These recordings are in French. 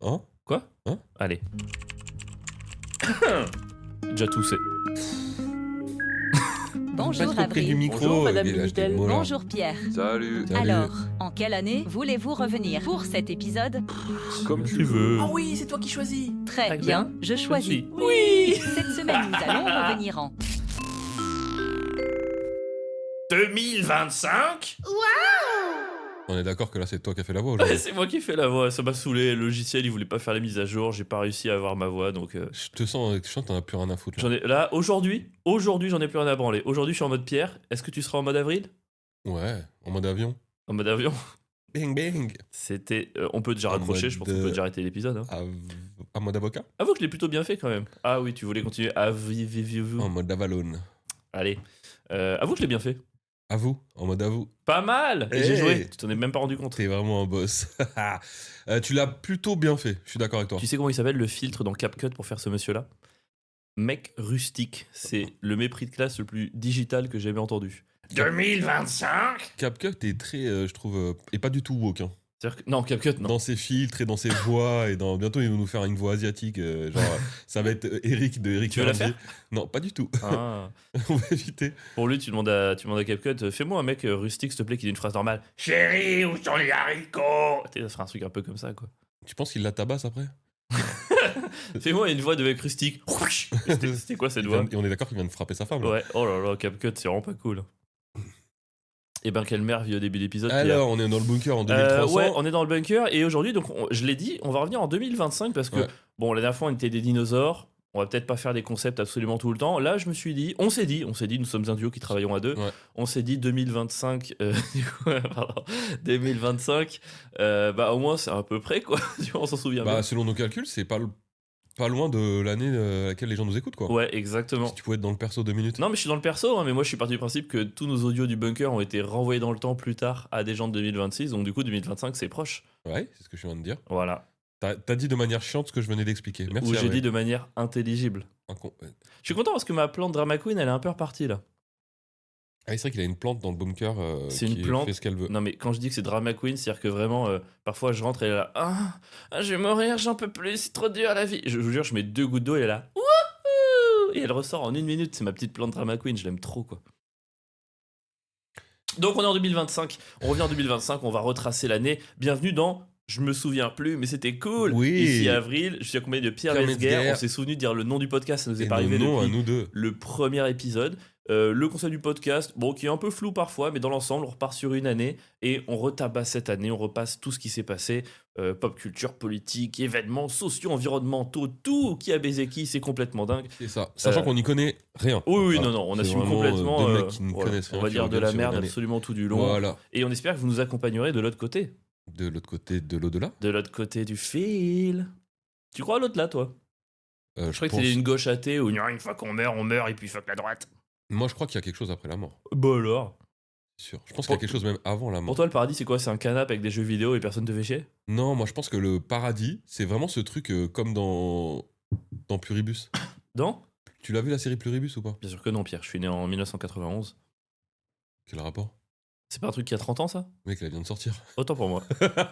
Hein? Quoi? Hein? Allez. Déjà toussé. Bonjour Pas trop près du Avril. micro. Bonjour, Madame là, Minitel. j'étais le mot, là. Bonjour Pierre. Salut. Salut. Alors, en quelle année voulez-vous revenir pour cet épisode? Comme tu veux. Ah oui, c'est toi qui choisis. Très Très bien, bien. je choisis. Oui. Cette semaine, nous allons revenir en 2025. On est d'accord que là, c'est toi qui as fait la voix aujourd'hui. C'est moi qui fais la voix, ça m'a saoulé. Le logiciel, il voulait pas faire les mises à jour, j'ai pas réussi à avoir ma voix, donc Je te sens, t'en as plus rien à foutre. Là. j'en ai là aujourd'hui, j'en ai plus rien à branler. Aujourd'hui, je suis en mode Pierre. Est-ce que tu seras en mode avril? Ouais, en mode avion. En mode avion? Bing bing. C'était, on peut déjà En raccrocher, mode, je pense qu'on peut déjà arrêter l'épisode. Hein. En mode avocat. Avoue que je l'ai plutôt bien fait quand même. Ah oui, tu voulais continuer. Vous. En mode avalone. Allez, avoue que je l'ai bien fait. À vous, en mode à vous. Pas mal. Et Hey. j'ai joué. Tu t'en es même pas rendu compte. T'es vraiment un boss. Tu l'as plutôt bien fait, je suis d'accord avec toi. Tu sais comment il s'appelle le filtre dans CapCut pour faire ce monsieur-là? Mec rustique. C'est le mépris de classe le plus digital que j'ai jamais entendu. 2025. CapCut est très, je trouve, et pas du tout woke. Hein. C'est-à-dire que... Non, CapCut, non. Dans ses filtres et dans ses voix, et bientôt ils vont nous faire une voix asiatique, genre ça va être Eric de Eric Tu veux la Ferrandi. Non, pas du tout. Ah. On va éviter. Pour lui, tu demandes à CapCut, fais-moi un mec rustique, s'il te plaît, qui dit une phrase normale. Chérie, où sont les haricots? Tu sais, ça fera un truc un peu comme ça, quoi. Tu penses qu'il la tabasse après? Fais-moi une voix de mec rustique. C'était quoi cette voix? Et on est d'accord qu'il vient de frapper sa femme. Là. Ouais, oh là là, CapCut, c'est vraiment pas cool. Et ben, quelle merveille au début d'épisode. Alors, on est dans le bunker en 2300. Ouais, on est dans le bunker et aujourd'hui, donc je l'ai dit, on va revenir en 2025 parce que, Ouais. bon, la dernière fois on était des dinosaures, on va peut-être pas faire des concepts absolument tout le temps. Là, je me suis dit, on s'est dit, nous sommes un duo qui travaillons à deux, Ouais. on s'est dit 2025, pardon, 2025, bah au moins c'est à peu près quoi, tu vois, on s'en souvient Bah, bien. selon nos calculs, c'est pas loin de l'année à laquelle les gens nous écoutent, quoi. Ouais, exactement. Si tu pouvais être dans le perso 2 minutes. Non, mais je suis dans le perso, hein, mais moi je suis parti du principe que tous nos audios du bunker ont été renvoyés dans le temps plus tard à des gens de 2026, donc du coup 2025 c'est proche. Ouais, c'est ce que je viens de dire. Voilà. T'as dit de manière chiante ce que je venais d'expliquer. Merci. Ou j'ai Avril. dit de manière intelligible. Je suis content parce que ma plante Drama Queen elle est un peu repartie là. Ah, c'est vrai qu'il a une plante dans le bunker C'est qui une plante. fait ce qu'elle veut. Non mais quand je dis que c'est Drama Queen, c'est-à-dire que vraiment, parfois je rentre et elle est là, je vais mourir, j'en peux plus, c'est trop dur la vie. Je vous jure, je mets 2 gouttes d'eau et elle est là, wouhou, et elle ressort en 1 minute. C'est ma petite plante Drama Queen, je l'aime trop quoi. Donc on est en 2025, on revient en 2025, on va retracer l'année. Bienvenue dans Je me souviens plus, mais c'était cool. Oui. Ici Avril, je suis accompagné de Pierre Pierre Metzger. Metzger. On s'est souvenu de dire le nom du podcast, ça nous est Et pas arrivé non, à depuis nous deux. le premier épisode. Le concept du podcast, bon, qui est un peu flou parfois, mais dans l'ensemble, on repart sur une année et on retabasse cette année, on repasse tout ce qui s'est passé, pop culture, politique, événements sociaux, environnementaux, tout qui a baisé qui, c'est complètement dingue. C'est ça. Sachant qu'on n'y connaît rien. Oui, Voilà. non, on C'est assume vraiment, complètement. deux mecs qui ne voilà, connaissent rien, on va qui dire de regardent la sur merde une année. absolument tout du long. Voilà. Et on espère que vous nous accompagnerez de l'autre côté. De l'autre côté de l'au-delà. De l'autre côté du fil. Tu crois à l'autre là, toi? Je Je crois que pense- c'est une gauche athée où une fois qu'on meurt, on meurt et puis fuck la droite. Moi, je crois qu'il y a quelque chose après la mort. Bah alors. C'est sûr. Je pense qu'il y a quelque chose même avant la mort. Pour toi, le paradis, c'est quoi? C'est un canapé avec des jeux vidéo et personne te fait chier? Non, moi, je pense que le paradis, c'est vraiment ce truc comme dans Pluribus. Non? Tu l'as vu la série Pluribus ou pas? Bien sûr que non, Pierre. Je suis né en 1991. Quel rapport? C'est pas un truc qui a 30 ans, ça? Mec, elle vient de sortir. Autant pour moi. Enfin,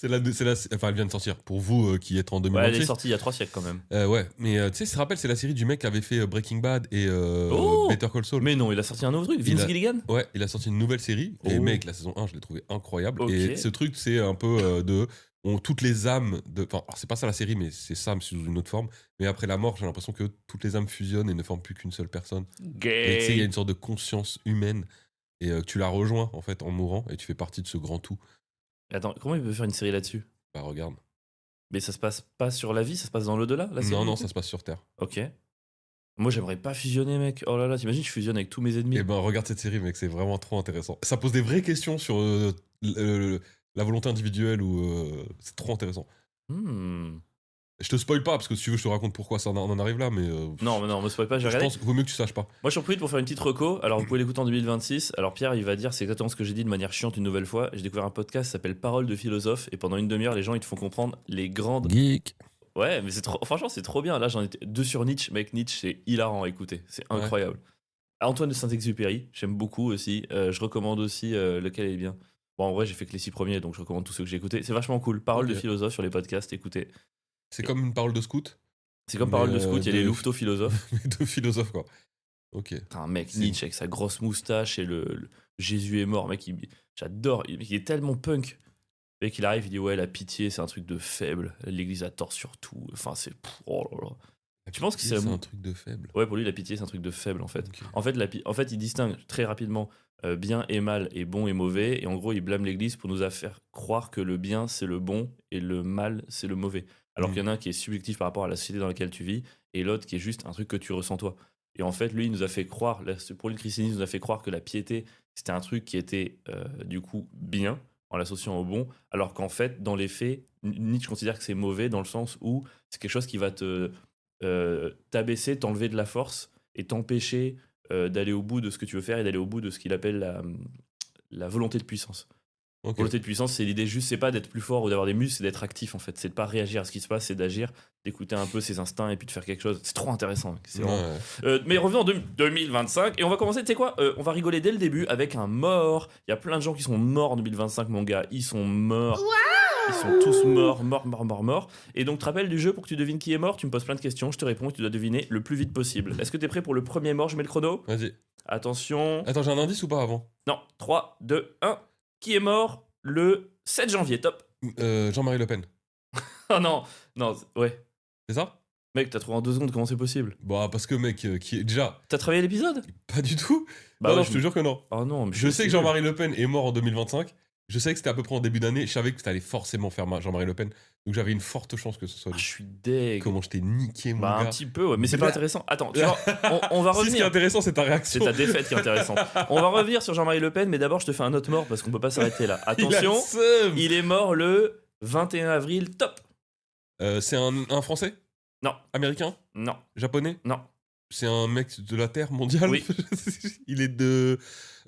elle vient de sortir. Pour vous qui êtes en Ouais, elle est 2026. sortie il y a 3 siècles quand même. Ouais, mais tu sais, tu te rappelles, c'est la série du mec qui avait fait Breaking Bad et Oh Better Call Saul. Mais non, il a sorti un nouveau truc. Vince a- Gilligan? Ouais, il a sorti une nouvelle série. Et Oh. mec, la saison 1, je l'ai trouvé incroyable. Ok. Et ce truc, c'est un peu toutes les âmes de. Enfin, alors, c'est pas ça la série, mais c'est Sam sous une autre forme. Mais après la mort, j'ai l'impression que toutes les âmes fusionnent et ne forment plus qu'une seule personne. Et tu sais, il y a Gay. une sorte de conscience humaine. Et tu la rejoins, en fait, en mourant. Et tu fais partie de ce grand tout. Attends, comment il peut faire une série là-dessus? Bah, regarde. Mais ça se passe pas sur la vie, ça se passe dans l'au-delà, la série? Non, ça se passe sur Terre. Ok. Moi, j'aimerais pas fusionner, mec. Oh là là, t'imagines, je fusionne avec tous mes ennemis. Et ben, regarde cette série, mec, c'est vraiment trop intéressant. Ça pose des vraies questions sur la volonté individuelle ou. C'est trop intéressant. Hmm. Je te spoil pas, parce que si tu veux, je te raconte pourquoi ça on en arrive là, mais. Non, mais non, me spoil pas, j'ai Je regardé. pense qu'il vaut mieux que tu saches pas. Moi, je suis en profite pour faire une petite reco. Alors, vous pouvez l'écouter en 2026. Alors, Pierre, il va dire, c'est exactement ce que j'ai dit de manière chiante une nouvelle fois. J'ai découvert un podcast qui s'appelle Paroles de philosophe. Et pendant une demi-heure, les gens, ils te font comprendre les grandes. Geek. Ouais, mais franchement, c'est trop bien. Là, j'en étais 2 sur Nietzsche. Mec, Nietzsche, c'est hilarant à écouter. C'est incroyable. Antoine de Saint-Exupéry, j'aime beaucoup aussi. Je recommande aussi lequel est bien. Bon, en vrai, j'ai fait que les 6 premiers, donc je recommande tous ceux que j'ai écoutés. C'est vachement cool. Paroles de Ok. philosophe sur les podcasts, écoutez. C'est comme une parole de scout. C'est comme parole de scout, il y a les louveteaux-philosophes. De philosophe, quoi. Ok. Un mec, Nietzsche, avec sa grosse moustache et le Jésus est mort. Mec, j'adore. Il est tellement punk. Le mec, il arrive, il dit ouais, la pitié, c'est un truc de faible. L'église a tort sur tout. Enfin, c'est. Oh là là. Tu penses que c'est un truc de faible? Ouais, pour lui, la pitié, c'est un truc de faible, en fait. Okay. En fait, il distingue très rapidement bien et mal et bon et mauvais. Et en gros, il blâme l'église pour nous faire croire que le bien, c'est le bon et le mal, c'est le mauvais. Alors qu'il y en a un qui est subjectif par rapport à la société dans laquelle tu vis et l'autre qui est juste un truc que tu ressens toi. Et en fait, lui, il nous a fait croire, pour lui, le christianisme nous a fait croire que la piété, c'était un truc qui était du coup bien, en l'associant au bon, alors qu'en fait, dans les faits, Nietzsche considère que c'est mauvais dans le sens où c'est quelque chose qui va t'abaisser, t'enlever de la force et t'empêcher d'aller au bout de ce que tu veux faire et d'aller au bout de ce qu'il appelle la volonté de puissance. Okay. Volonté de puissance, c'est l'idée juste, c'est pas d'être plus fort ou d'avoir des muscles, c'est d'être actif en fait. C'est de pas réagir à ce qui se passe, c'est d'agir, d'écouter un peu ses instincts et puis de faire quelque chose. C'est trop intéressant. C'est vraiment... mais revenons en 2025 et on va commencer, tu sais quoi, on va rigoler dès le début avec un mort. Il y a plein de gens qui sont morts en 2025, mon gars. Ils sont morts. Wow, ils sont tous morts. Et donc, tu te rappelles du jeu pour que tu devines qui est mort? Tu me poses plein de questions, je te réponds et tu dois deviner le plus vite possible. Est-ce que tu es prêt pour le premier mort? Je mets le chrono. Vas-y. Attention. Attends, j'ai un indice ou pas avant? Non, 3, 2, 1. Qui est mort le 7 janvier? Top. Jean-Marie Le Pen. Oh non, ouais. C'est ça? Mec, t'as trouvé en 2 secondes, comment c'est possible? Bah, parce que, mec, qui est déjà. T'as travaillé l'épisode? Pas du tout. Bah non, ouais, je te jure que non. Oh non, mais je sais que Jean-Marie Le Pen est mort en 2025. Je sais que c'était à peu près en début d'année. Je savais que t'allais forcément faire Jean-Marie Le Pen. Donc j'avais une forte chance que ce soit lui. Je suis deg. Comment je t'ai niqué, mon gars. Un petit peu, ouais. Mais c'est pas intéressant. Attends, tu vois, on va revenir. Si, ce qui est intéressant, c'est ta réaction. C'est ta défaite qui est intéressante. On va revenir sur Jean-Marie Le Pen, mais d'abord, je te fais un autre mort parce qu'on peut pas s'arrêter là. Attention, il est mort le 21 avril. Top. C'est un Français? Non. Américain? Non. Japonais? Non. C'est un mec de la Terre mondiale? Oui. Il est de...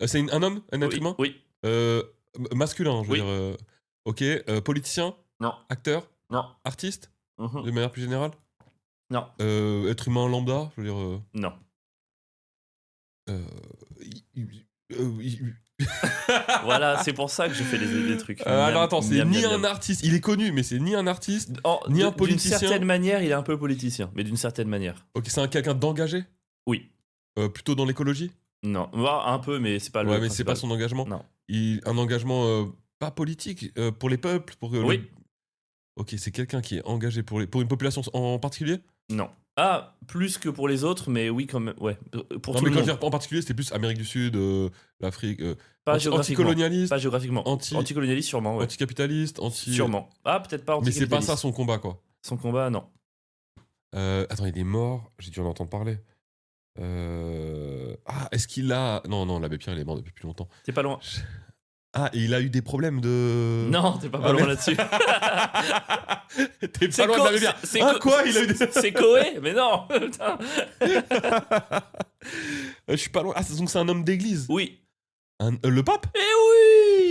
C'est un homme? Un être humain? Oui. Masculin, je veux dire. Ok. Politicien? Non. Acteur? Non. Artiste? De manière plus générale? Non. Être humain lambda? Je veux dire... Non. Voilà, c'est pour ça que je fais des trucs. Alors attends, c'est ni un artiste, il est connu, mais c'est ni un artiste, ni un politicien. D'une certaine manière, il est un peu politicien, mais d'une certaine manière. Ok, c'est quelqu'un d'engagé? Oui. Plutôt dans l'écologie? Non, un peu, mais c'est pas le. Ouais, mais c'est pas son engagement. Non. Un engagement pas politique, pour les peuples, pour. Oui. Ok, c'est quelqu'un qui est engagé pour une population en particulier? Non. Ah, plus que pour les autres, mais oui, quand même. Ouais. Pour non, tout mais le quand monde. Je veux dire en particulier, c'était plus Amérique du Sud, l'Afrique. Pas géographiquement. Anticolonialiste. Pas géographiquement. Anticolonialiste, sûrement. Ouais. Anticapitaliste, Sûrement. Ah, peut-être pas anticapitaliste. Mais c'est pas ça son combat, quoi. Son combat, non. Attends, il est mort. J'ai dû en entendre parler. Ah, est-ce qu'il a... Non, l'abbé Pierre, il est mort depuis plus longtemps. T'es pas loin. Ah, et il a eu des problèmes de... Non, t'es pas loin là-dessus. T'es pas loin de l'abbé Pierre. Quoi il a eu des... C'est Coé? Mais non. Je suis pas loin. Ah, donc c'est un homme d'église? Oui. Le pape? Eh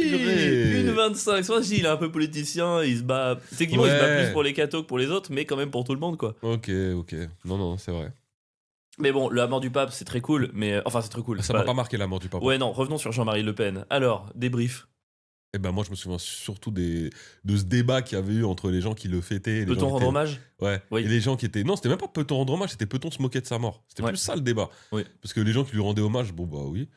oui. Une 25. Soit je dis, il est un peu politicien, il se bat... Techniquement, il se bat plus pour les cathos que pour les autres, mais quand même pour tout le monde, quoi. Ok. Non, c'est vrai. Mais bon, la mort du pape, c'est très cool, mais... Enfin, c'est très cool. Ça m'a pas marqué, la mort du pape. Ouais, non, revenons sur Jean-Marie Le Pen. Alors, débrief. Eh ben moi, je me souviens surtout de ce débat qu'il y avait eu entre les gens qui le fêtaient. Peut-on rendre hommage? Ouais. Oui. Et les gens qui étaient... Non, c'était même pas peut-on rendre hommage, c'était peut-on se moquer de sa mort. C'était plus ça, le débat. Oui. Parce que les gens qui lui rendaient hommage, bon, bah oui.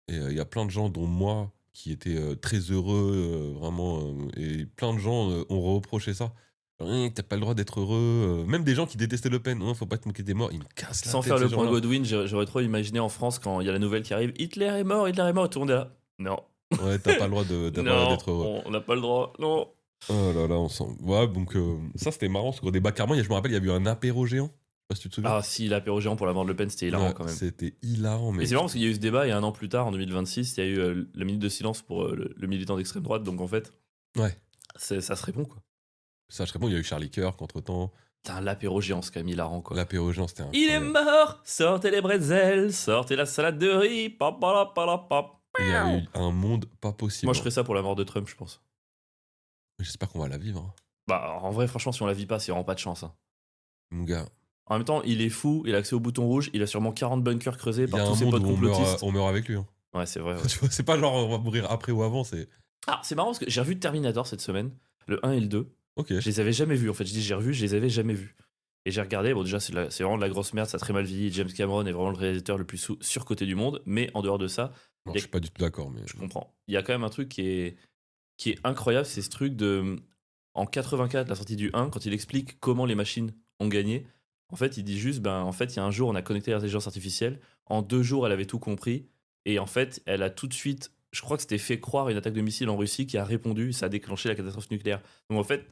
Et il y a plein de gens, dont moi, qui étaient très heureux, vraiment. Et plein de gens ont reproché ça. T'as pas le droit d'être heureux. Même des gens qui détestaient Le Pen. Faut pas te moquer des morts. Ils me cassent la tête. Sans faire le point Godwin, j'aurais trop imaginé en France quand il y a la nouvelle qui arrive. Hitler est mort, et tout le monde est là. Non. Ouais, t'as pas le droit d'être heureux. On n'a pas le droit, non. Oh là là, on sent. Ouais, donc ça c'était marrant ce gros débat. Carrément, je me rappelle, il y a eu un apéro géant. Je sais pas si tu te souviens. Ah si, l'apéro géant pour la mort de Le Pen, c'était hilarant quand même. C'était hilarant. Mais et c'est marrant parce qu'il y a eu ce débat et un an plus tard, en 2026, il y a eu la minute de silence pour le militant d'extrême droite. Donc en fait, ouais, ça se répond quoi. Ça se répond, il y a eu Charlie Kirk entre temps. Putain, l'apéro géant, c'est quand même hilarant quoi. L'apéro géant, c'était Il est mort, sortez les bretzels, sortez la salade de riz, pop. Il y a eu un monde pas possible. Moi, je ferais ça pour la mort de Trump, je pense. J'espère qu'on va la vivre. Bah, en vrai, franchement, si on la vit pas, c'est vraiment pas de chance. Hein. Mon gars. En même temps, il est fou, il a accès au bouton rouge, il a sûrement 40 bunkers creusés par tous ses potes complotistes. On meurt avec lui. Hein. Ouais, c'est vrai. Ouais. Tu vois, c'est pas genre on va mourir après ou avant, c'est... Ah, c'est marrant parce que j'ai revu Terminator cette semaine, le 1 et le 2. Ok. Je les avais jamais vus en fait. Je dis j'ai revu, je les avais jamais vus. Et j'ai regardé, bon déjà c'est vraiment de la grosse merde, ça a très mal vieilli. James Cameron est vraiment le réalisateur le plus surcoté du monde, mais en dehors de ça, Non, il y a- je suis pas du tout d'accord, mais. je comprends. Il y a quand même un truc qui est incroyable, c'est ce truc de. En 84, la sortie du 1, quand il explique comment les machines ont gagné, en fait, il dit juste, ben, en fait, il y a un jour, on a connecté l'intelligence artificielle, en 2 jours, elle avait tout compris, et en fait, elle a tout de suite, je crois que c'était fait croire une attaque de missile en Russie qui a répondu, ça a déclenché la catastrophe nucléaire. Donc en fait,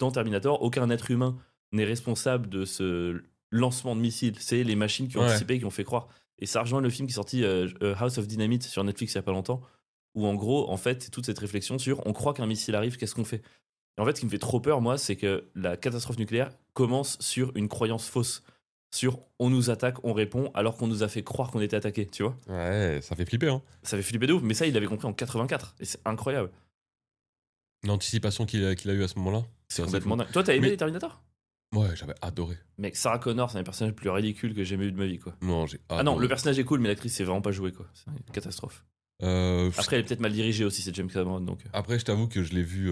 dans Terminator, aucun être humain n'est responsable de ce lancement de missile, c'est les machines qui ont Ouais. anticipé, qui ont fait croire. Et ça rejoint le film qui est sorti, House of Dynamite, sur Netflix il y a pas longtemps, où en gros, en fait, c'est toute cette réflexion sur on croit qu'un missile arrive, qu'est-ce qu'on fait? Et en fait, ce qui me fait trop peur, moi, c'est que la catastrophe nucléaire commence sur une croyance fausse. Sur on nous attaque, on répond, alors qu'on nous a fait croire qu'on était attaqué, tu vois? Ouais, ça fait flipper, hein. Ça fait flipper de ouf, mais ça, il l'avait compris en 84, et c'est incroyable. L'anticipation qu'il a eu à ce moment-là. C'est assez complètement fou. dingue. Toi, t'as aimé Mais- les Terminator? Ouais, j'avais adoré. Mec, Sarah Connor, c'est un des personnages le plus ridicule que j'ai jamais vu de ma vie, quoi. Non, j'ai adoré. Ah non, le personnage est cool, mais l'actrice, c'est vraiment pas joué, quoi. C'est une catastrophe. Après, elle est peut-être mal dirigée aussi, c'est James Cameron, donc. Après, je t'avoue que je l'ai vu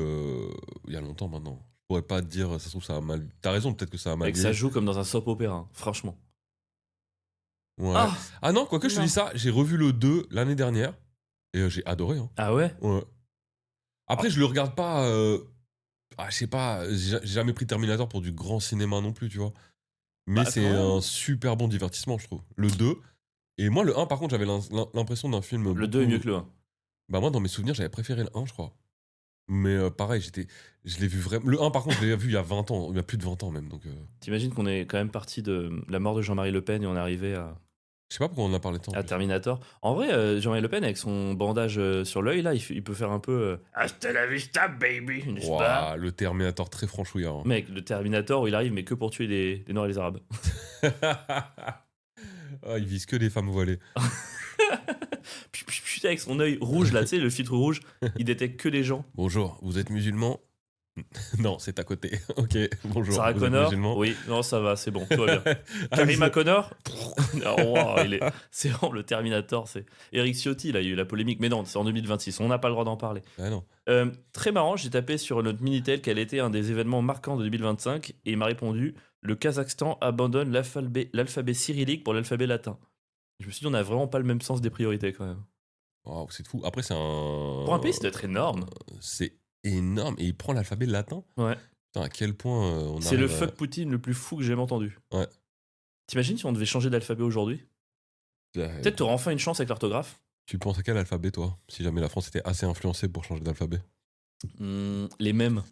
il y a longtemps maintenant. Je pourrais pas te dire, ça se trouve, ça a mal. T'as raison, peut-être que ça a mal. Mec, ça joue comme dans un soap opéra, hein, franchement. Ouais. Ah, Ah non, quoique je te Non. dis ça, j'ai revu le 2 l'année dernière et j'ai adoré. Hein. ah ouais? Ouais. Après, je le regarde pas. Je sais pas, j'ai jamais pris Terminator pour du grand cinéma non plus, tu vois. Mais Bah, c'est quand même. un super bon divertissement, je trouve. Le 2. Et moi, le 1, par contre, j'avais l'impression d'un film. Le 2 est mieux que le 1. Bah, moi, dans mes souvenirs, j'avais préféré le 1, je crois. Mais pareil, je l'ai vu vraiment. Le 1, par contre, je l'ai vu il y a 20 ans, il y a plus de 20 ans même. Donc, T'imagines qu'on est quand même parti de la mort de Jean-Marie Le Pen et on est arrivé je sais pas pourquoi on en a parlé tant. à Terminator. En vrai, Jean-Marie Le Pen, avec son bandage sur l'œil, là, il peut faire un peu Hasta la vista, baby, n'est-ce pas? Ouah, le Terminator très franchouillard. hein. Mec, le Terminator où il arrive, mais que pour tuer les Noirs et les Arabes. Ah, il vise que les femmes voilées. Putain, avec son œil rouge, là, tu sais, le filtre rouge, il détecte que les gens. Bonjour, vous êtes musulman? Non, c'est à côté. Ok, bonjour. Sarah vous Connor, êtes musulman? oui, non, ça va, c'est bon, tout va bien. Ah, Karima ça- Connor, oh, wow, c'est vraiment le Terminator. C'est Eric Ciotti, là, il y a eu la polémique, mais non, c'est en 2026, on n'a pas le droit d'en parler. Ah non. Très marrant, j'ai tapé sur notre Minitel quel était un des événements marquants de 2025 et il m'a répondu le Kazakhstan abandonne l'alphabet cyrillique pour l'alphabet latin. Je me suis dit, on n'a vraiment pas le même sens des priorités quand même. Wow, c'est fou. Après, c'est un. Pour un pays, ça doit être énorme. C'est énorme. Et il prend l'alphabet latin. Ouais. Putain, à quel point on C'est le arrive à- fuck Poutine le plus fou que j'ai jamais entendu. Ouais. T'imagines si on devait changer d'alphabet aujourd'hui? Peut-être t'auras enfin une chance avec l'orthographe. Tu penses à quel alphabet, toi? Si jamais la France était assez influencée pour changer d'alphabet. Les mêmes.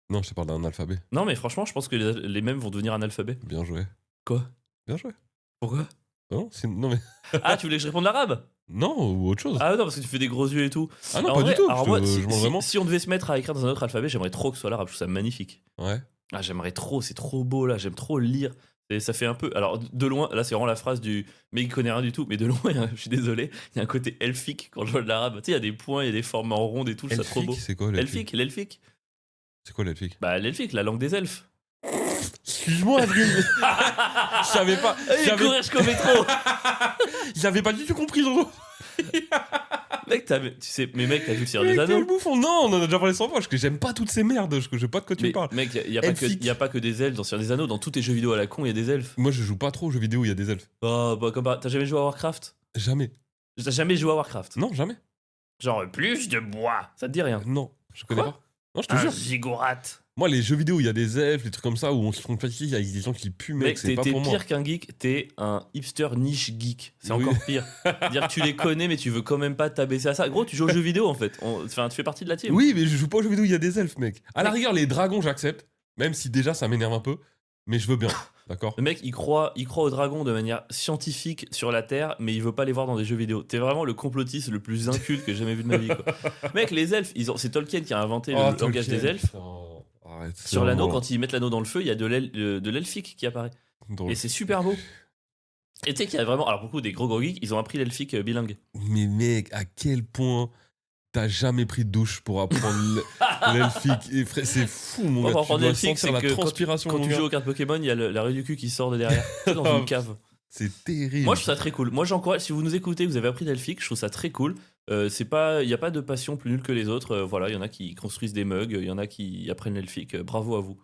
Non, je te parle d'un alphabet. Non, mais franchement, je pense que les mêmes vont devenir un alphabet. Bien joué. Quoi? Bien joué. Pourquoi? Non, non mais. Ah, tu voulais que je réponde l'arabe? Non, ou autre chose. Ah non, parce que tu fais des gros yeux et tout. Ah non, En pas vrai, du tout. alors Je moi, te- je mens vraiment. si on devait se mettre à écrire dans un autre alphabet, j'aimerais trop que ce soit l'arabe. Je trouve ça magnifique. Ouais. Ah, j'aimerais trop, c'est trop beau là. J'aime trop lire. Et ça fait un peu. Alors, de loin, là, c'est vraiment la phrase du mec qui connaît rien du tout. Mais de loin, je suis désolé, il y a un côté elfique quand je vois de l'arabe. Tu sais, il y a des points, il y a des formes en ronde et tout. Je trouve ça trop beau. Elfique, c'est quoi l'elfique? L'elfique. C'est quoi l'elfique? Bah, l'elfique, la langue des elfes. Excuse-moi, Adrien. Je savais pas. Allez, J'avais- courir jusqu'au métro. J'avais pas du tout compris, Jojo. Mec, tu sais, mais mec, t'as vu le Seigneur Mais des quel Anneaux? bouffon. Non, on en a déjà parlé 100 fois. Parce que j'aime pas toutes ces merdes. Je sais pas de quoi tu me Mais, parles. mec, il n'y a pas que des elfes dans Seigneur des Anneaux. Dans tous tes jeux vidéo à la con, il y a des elfes. Moi, je joue pas trop aux jeux vidéo où il y a des elfes. Oh, bah, t'as jamais joué à Warcraft? Jamais. T'as jamais joué à Warcraft? Non, jamais. Genre, plus de bois. Ça te dit rien? Non, je connais Quoi pas. Non, je te Un jure. ziggurat. Moi, les jeux vidéo où il y a des elfes, des trucs comme ça, où on se font fatiguer avec des gens qui puent, mec, Mec, c'est t'es pas pour moi. pire qu'un geek, t'es un hipster niche geek. C'est Oui. encore pire. Dire que tu les connais, mais tu veux quand même pas t'abaisser à ça. Gros, tu joues aux jeux vidéo en fait. Enfin, tu fais partie de la team. Oui, mais je joue pas aux jeux vidéo où il y a des elfes, mec. À la Mec. rigueur, les dragons, j'accepte. Même si déjà, ça m'énerve un peu. Mais je veux bien. D'accord? Le mec, il croit aux dragons de manière scientifique sur la Terre, mais il veut pas les voir dans des jeux vidéo. T'es vraiment le complotiste le plus inculte que j'ai jamais vu de ma vie. Quoi. Mec, les elfes, c'est Tolkien qui a inventé Oh, le langage Tolkien, des elfes. putain. Arrête, c'est Sur l'anneau, vraiment quand ils mettent l'anneau dans le feu, il y a de l'elfique qui apparaît. drôle. Et c'est super beau. Et tu sais qu'il y a vraiment, alors pour le coup, des gros geeks, ils ont appris l'elfique bilingue. Mais mec, à quel point t'as jamais pris de douche pour apprendre l'elfique? Et frère, c'est fou, mon Moi, gars. pour Tu apprendre dois l'elfique, sentir c'est la que transpiration, quand mon tu gars. joues aux cartes Pokémon, il y a la rue du cul qui sort de derrière. C'est dans une cave. C'est terrible. Moi, je trouve ça très cool. Moi, j'encourage. Si vous nous écoutez, vous avez appris Delphic, je trouve ça très cool. C'est pas, il y a pas de passion plus nulle que les autres. Voilà, il y en a qui construisent des mugs, il y en a qui apprennent l'elfique. Bravo à vous.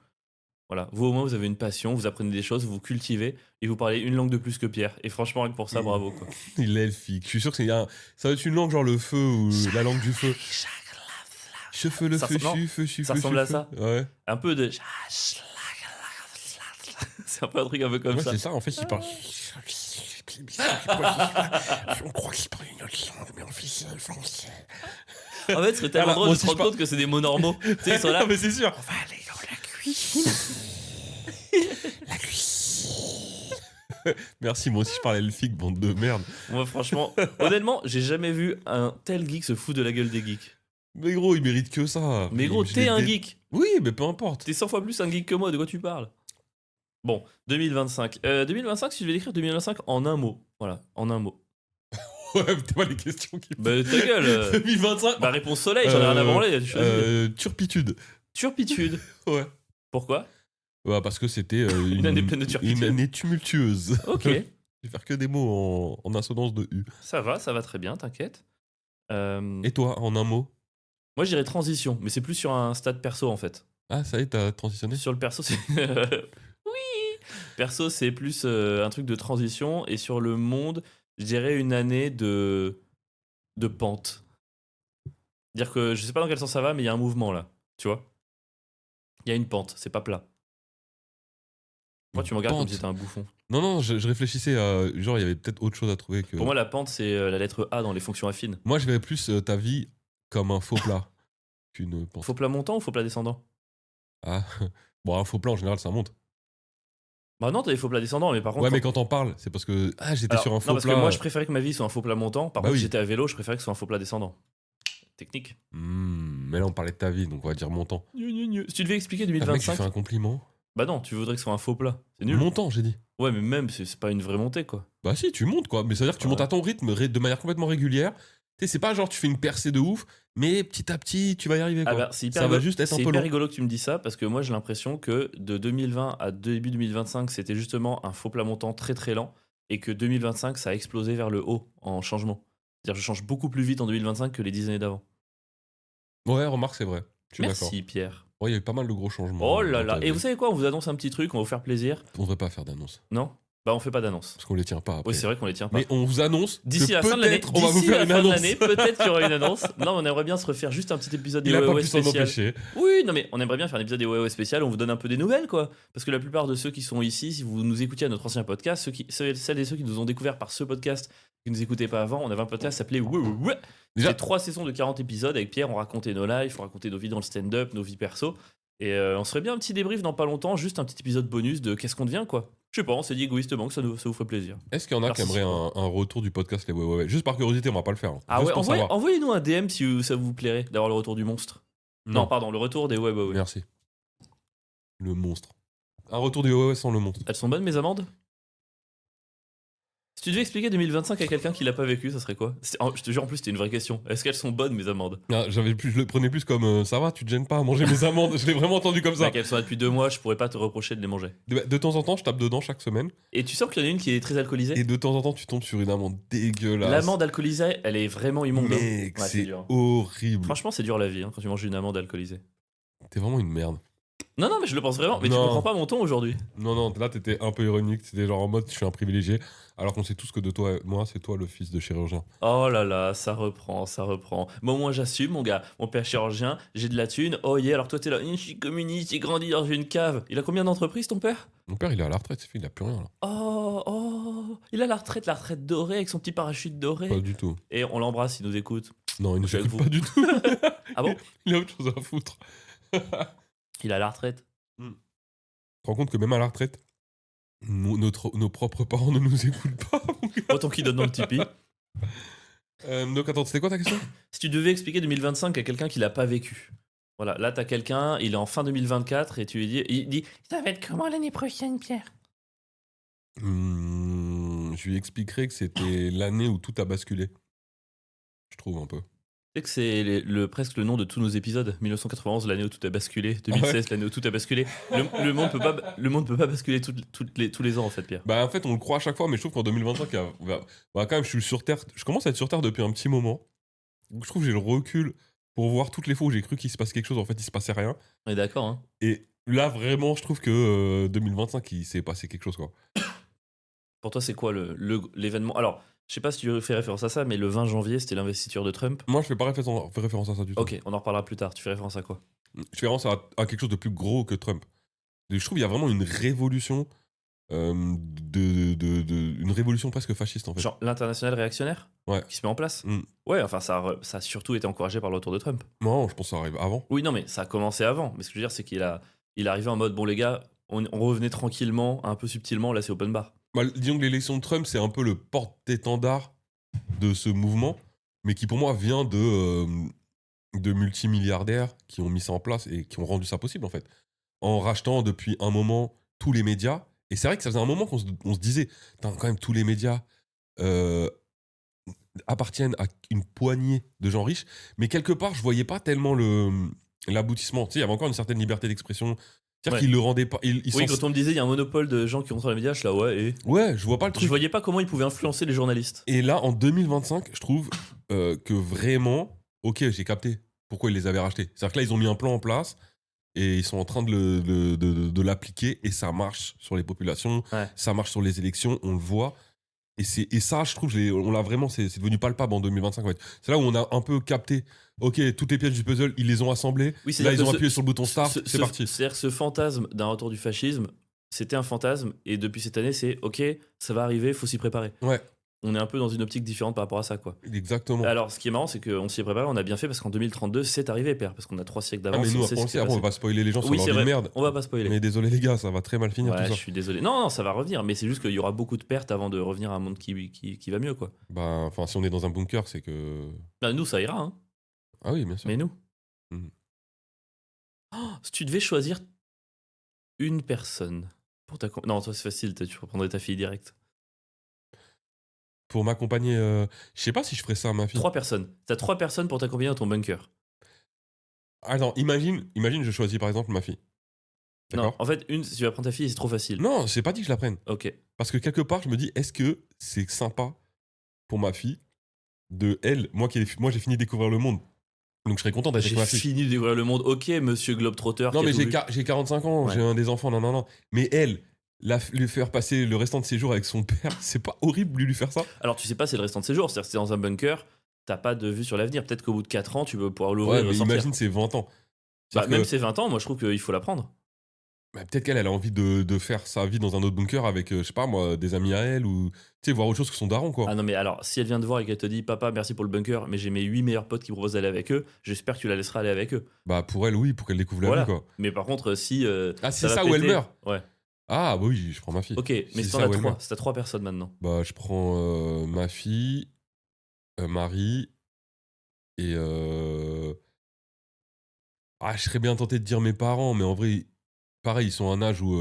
Voilà, vous au moins vous avez une passion, vous apprenez des choses, vous vous cultivez et vous parlez une langue de plus que Pierre. Et franchement, rien que pour ça, bravo quoi. Il est elfique. Je suis sûr que ça va être une langue genre le feu ou la langue du feu. Cheveux le Ça feu, ressemble- feu, ça ressemble à ça. Ouais. Un peu de. C'est un peu un truc un peu comme Ouais, ça. c'est ça, en fait, il parle. On croit qu'il parle une autre langue, mais en fait, c'est le français. En fait, ce serait tellement Alors, drôle moi de se aussi, rendre je compte que c'est des mots normaux. Tu sais, ils sont là. Non, mais c'est sûr. On va aller dans la cuisine. La cuisine. Merci, moi aussi, je parle elfique, bande de merde. Moi, franchement, honnêtement, j'ai jamais vu un tel geek se foutre de la gueule des geeks. Mais gros, il mérite que ça. Mais gros, Je t'es l'ai un dé- geek. Oui, mais peu importe. T'es 100 fois plus un geek que moi, de quoi tu parles? Bon, 2025. 2025, si je vais décrire 2025 en un mot. Voilà, en un mot. Ouais, mais t'es pas les questions qui. Bah, ta gueule. 2025. Bah, réponse soleil, j'en ai rien à branler. Tu choisis. Turpitude. Turpitude. Ouais. Pourquoi? Ouais, parce que c'était Une année pleine de turpitude. Une année tumultueuse. Ok, Je vais faire que des mots en assonance de U. ça va très bien, t'inquiète. Et toi, en un mot? Moi, je dirais transition, mais c'est plus sur un stade perso en fait. Ah, ça y est, t'as transitionné? Sur le perso, c'est. Oui. Perso, c'est plus un truc de transition, et sur le monde, je dirais une année de pente. Dire que je sais pas dans quel sens ça va, mais il y a un mouvement là, tu vois. Il y a une pente, c'est pas plat. Moi, tu me regardes comme Pente. si t'étais un bouffon. Non, je réfléchissais à. Genre, il y avait peut-être autre chose à trouver que. Pour moi, la pente, c'est la lettre A dans les fonctions affines. Moi, je verrais plus ta vie comme un faux plat qu'une pente. Faux plat montant ou faux plat descendant? Ah, bon, un faux plat en général, ça monte. Bah non, t'as des faux plats descendants, mais par contre. Ouais, mais quand t'en parles, c'est parce que. Ah, j'étais Alors, sur un non, faux parce plat. que moi, je préférais que ma vie soit un faux plat montant. Par Bah contre, oui. j'étais à vélo, je préférais que ce soit un faux plat descendant. Technique. Mais là, on parlait de ta vie, donc on va dire montant. Si tu devais expliquer Ah, mec, tu 2025. fais un compliment. Bah non, tu voudrais que ce soit un faux plat. C'est nul. Montant, j'ai dit. Ouais, mais même, c'est pas une vraie montée, quoi. Bah si, tu montes quoi. Mais ça veut dire que tu Ouais. montes à ton rythme de manière complètement régulière. Tu sais, c'est pas genre tu fais une percée de ouf, mais petit à petit, tu vas y arriver quoi. Ah bah, c'est hyper Ça va rigolo- juste être un c'est peu hyper long. rigolo que tu me dis ça, parce que moi, j'ai l'impression que de 2020 à début 2025, c'était justement un faux plat montant très très lent, et que 2025, ça a explosé vers le haut en changement. C'est-à-dire, je change beaucoup plus vite en 2025 que les 10 années d'avant. Ouais, remarque, c'est vrai. Je suis d'accord. Merci, Pierre. Ouais, il y a eu pas mal de gros changements. Oh là dans là. ta Et vie. vous savez quoi? On vous annonce un petit truc, on va vous faire plaisir. On devrait pas faire d'annonce. Non? Bah, on fait pas d'annonce. Parce qu'on les tient pas après. Oui, c'est vrai qu'on les tient pas. Mais on vous annonce. D'ici que la fin de l'année, peut-être on va vous faire une fin de annonce. l'année, peut-être qu'il y aura une annonce. Non, on aimerait bien se refaire juste un petit épisode des Il a pas WoW pu s'en spécial. empêcher. Oui, non mais on aimerait bien faire un épisode des WoW spécial, on vous donne un peu des nouvelles quoi. Parce que la plupart de ceux qui sont ici, si vous nous écoutiez à notre ancien podcast, celles et ceux qui nous ont découvert par ce podcast, qui ne nous écoutaient pas avant, on avait un podcast qui s'appelait WoW. Déjà- C'était 3 saisons de 40 épisodes avec Pierre, on racontait nos lives, on racontait nos vies dans le stand-up, nos vies perso. Et on serait bien un petit débrief dans pas longtemps, juste un petit épisode bonus de qu'est-ce qu'on devient quoi. Je sais pas, on s'est dit égoïstement que ça vous ferait plaisir. Est-ce qu'il y en a Merci. qui aimeraient un retour du podcast les ouais. Juste par curiosité, on va pas le faire. Ah Juste ouais, pour savoir. envoyez-nous un DM si ça vous plairait d'avoir le retour du monstre. Non, pardon, le retour des WoW. Merci. Le monstre. Un retour du ouais sans le monstre. Elles sont bonnes mes amandes? Si tu devais expliquer 2025 à quelqu'un qui l'a pas vécu, ça serait quoi? Je te jure, en plus, c'était une vraie question. Est-ce qu'elles sont bonnes mes amandes? Ah, je le prenais plus comme ça va, tu te gênes pas à manger mes amandes. Je l'ai vraiment entendu comme ça. Bah, qu'elles sont là depuis 2 mois, je pourrais pas te reprocher de les manger. De temps en temps, je tape dedans chaque semaine. Et tu sens qu'il y en a une qui est très alcoolisée? Et de temps en temps, tu tombes sur une amande dégueulasse. L'amande alcoolisée, elle est vraiment immonde. hein. Mec, Ouais, c'est dur. horrible. Franchement, c'est dur la vie hein, quand tu manges une amande alcoolisée. T'es vraiment une merde. Non, mais je le pense vraiment. Mais tu Non. comprends pas mon ton aujourd'hui. Non, là, t'étais un peu ironique. C'était genre en mode, je suis un privilégié. Alors qu'on sait tous que de toi, moi, c'est toi le fils de chirurgien. Oh là là, ça reprend. Bon, moi j'assume, mon gars. Mon père chirurgien, j'ai de la thune. Oh yeah, alors toi t'es là, je suis communiste, j'ai grandi dans une cave. Il a combien d'entreprises ton père? Mon père, il est à la retraite, c'est fait, il a plus rien là. Oh, il a la retraite dorée avec son petit parachute doré. Pas du tout. Et on l'embrasse, il nous écoute. Non, il ne Je suis avec s'écoute vous. pas du tout. Ah bon? Il a autre chose à foutre. Il a la retraite. Tu te rends compte que même à la retraite, nos propres parents ne nous écoutent pas. Autant qu'il donne dans le Tipeee. Donc attends, c'était quoi ta question? Si tu devais expliquer 2025 à quelqu'un qui l'a pas vécu. Voilà, là t'as quelqu'un, il est en fin 2024 et tu lui dis, il dit, ça va être comment l'année prochaine, Pierre? Je lui expliquerai que c'était l'année où tout a basculé. Je trouve un peu. Tu sais que c'est presque le nom de tous nos épisodes. 1991, l'année où tout a basculé. 2016, l'année où tout a basculé. Le monde peut pas basculer tous les ans, en fait, Pierre. Bah, en fait, on le croit à chaque fois, mais je trouve qu'en 2025, quand même, je suis sur Terre. Je commence à être sur Terre depuis un petit moment. Donc, je trouve que j'ai le recul pour voir toutes les fois où j'ai cru qu'il se passe quelque chose. En fait, il se passait rien. On est d'accord, hein. Et là, vraiment, je trouve que 2025, il s'est passé quelque chose, quoi. Pour toi, c'est quoi l'événement? Alors, je sais pas si tu fais référence à ça, mais le 20 janvier, c'était l'investiture de Trump. Moi, je fais pas référence à ça du tout. Ok, on en reparlera plus tard. Tu fais référence à quoi? Je fais référence à quelque chose de plus gros que Trump. Et je trouve qu'il y a vraiment une révolution, une révolution presque fasciste, en fait. Genre l'international réactionnaire Ouais. qui se met en place? Mm. Ouais, enfin, ça a surtout été encouragé par le retour de Trump. Non, je pense que ça arrive avant. Oui, non, mais ça a commencé avant. Mais ce que je veux dire, c'est il est arrivé en mode, bon, les gars, on revenait tranquillement, un peu subtilement, là, c'est open bar. Bah, disons que l'élection de Trump, c'est un peu le porte-étendard de ce mouvement, mais qui pour moi vient de multimilliardaires qui ont mis ça en place et qui ont rendu ça possible, en fait. En rachetant depuis un moment tous les médias. Et c'est vrai que ça faisait un moment qu'on se disait, putain, quand même, tous les médias appartiennent à une poignée de gens riches. Mais quelque part, je voyais pas tellement l'aboutissement. Tu sais, il y avait encore une certaine liberté d'expression. C'est-à-dire Ouais. qu'ils le rendaient pas. Oui, quand on me disait, il y a un monopole de gens qui contrôlent les médias, je suis là, ouais, et. Ouais, je vois pas le Je truc. voyais pas comment ils pouvaient influencer les journalistes. Et là, en 2025, je trouve que vraiment, ok, j'ai capté pourquoi ils les avaient rachetés. C'est-à-dire que là, ils ont mis un plan en place et ils sont en train de l'appliquer et ça marche sur les populations, Ouais. ça marche sur les élections, on le voit. Et ça, je trouve, on l'a vraiment, c'est devenu palpable en 2025. En fait. C'est là où on a un peu capté, ok, toutes les pièces du puzzle, ils les ont assemblées. Oui, Là, c'est-à-dire ils ont que appuyé sur le bouton start, c'est parti. C'est-à-dire que ce fantasme d'un retour du fascisme, c'était un fantasme, et depuis cette année, c'est ok, ça va arriver, faut s'y préparer. Ouais, On est un peu dans une optique différente par rapport à ça, quoi. exactement. Alors, ce qui est marrant, c'est qu'on s'y est préparé, on a bien fait parce qu'en 2032, c'est arrivé, Père, parce qu'on a 3 siècles Ah, d'avance. mais nous, on après, sait on ce le qui sait, s'est après, on va passé. pas spoiler les gens sur Oui, leur c'est vie de vrai, merde. on va pas spoiler. Mais désolé, les gars, ça va très mal finir Ouais, tout je ça. suis désolé. Non, ça va revenir, mais c'est juste qu'il y aura beaucoup de pertes avant de revenir à un monde qui va mieux, quoi. Bah, enfin, si on est dans un bunker, c'est que. Bah, nous, ça ira, hein. Ah oui, bien sûr. Mais nous. Mhm. Oh, si tu devais choisir une personne pour ta. Non, toi, c'est facile, tu reprendrais ta fille direct. Pour m'accompagner, je sais pas si je ferais ça à ma fille. 3 personnes. T'as 3 personnes pour t'accompagner dans ton bunker. Attends, imagine, je choisis par exemple ma fille. Non, D'accord. en fait, si tu vas prendre ta fille, c'est trop facile. Non, c'est pas dit que je la prenne. Ok. Parce que quelque part, je me dis, est-ce que c'est sympa pour ma fille de elle, moi j'ai fini de découvrir le monde. Donc je serais content d'être avec J'ai ma fille. fini de découvrir le monde. Ok, monsieur Globetrotter. Non, qui a mais tout vu. j'ai 45 ans, Ouais. j'ai un des enfants, non. Mais elle, lui faire passer le restant de ses jours avec son père, c'est pas horrible de lui faire ça? Alors, tu sais pas, c'est le restant de ses jours. C'est-à-dire que c'est dans un bunker, t'as pas de vue sur l'avenir. Peut-être qu'au bout de 4 ans, tu peux pouvoir l'ouvrir Ouais, et mais ressortir. imagine, c'est 20 ans. Bah, C'est-à-dire même que- ces 20 ans, moi, je trouve qu'il faut la prendre. bah, peut-être qu'elle a envie de faire sa vie dans un autre bunker avec, je sais pas moi, des amis à elle ou, tu sais, voir autre chose que son daron, quoi. Ah non, mais alors, si elle vient te voir et qu'elle te dit, papa, merci pour le bunker, mais j'ai mes 8 meilleurs potes qui proposent d'aller avec eux, j'espère que tu la laisseras aller avec eux. Bah, pour elle, oui, pour qu'elle découvre la Voilà. vie, quoi. Mais par contre, si. Ah, c'est va ça où elle péter- meurt. Ouais. Ah, bah oui, je prends ma fille. Ok, mais c'est si ça t'en as où elle 3, meurt. si t'as 3 personnes maintenant. Bah, je prends ma fille, Marie, et ah, je serais bien tenté de dire mes parents, mais en vrai, pareil, ils sont à un âge où,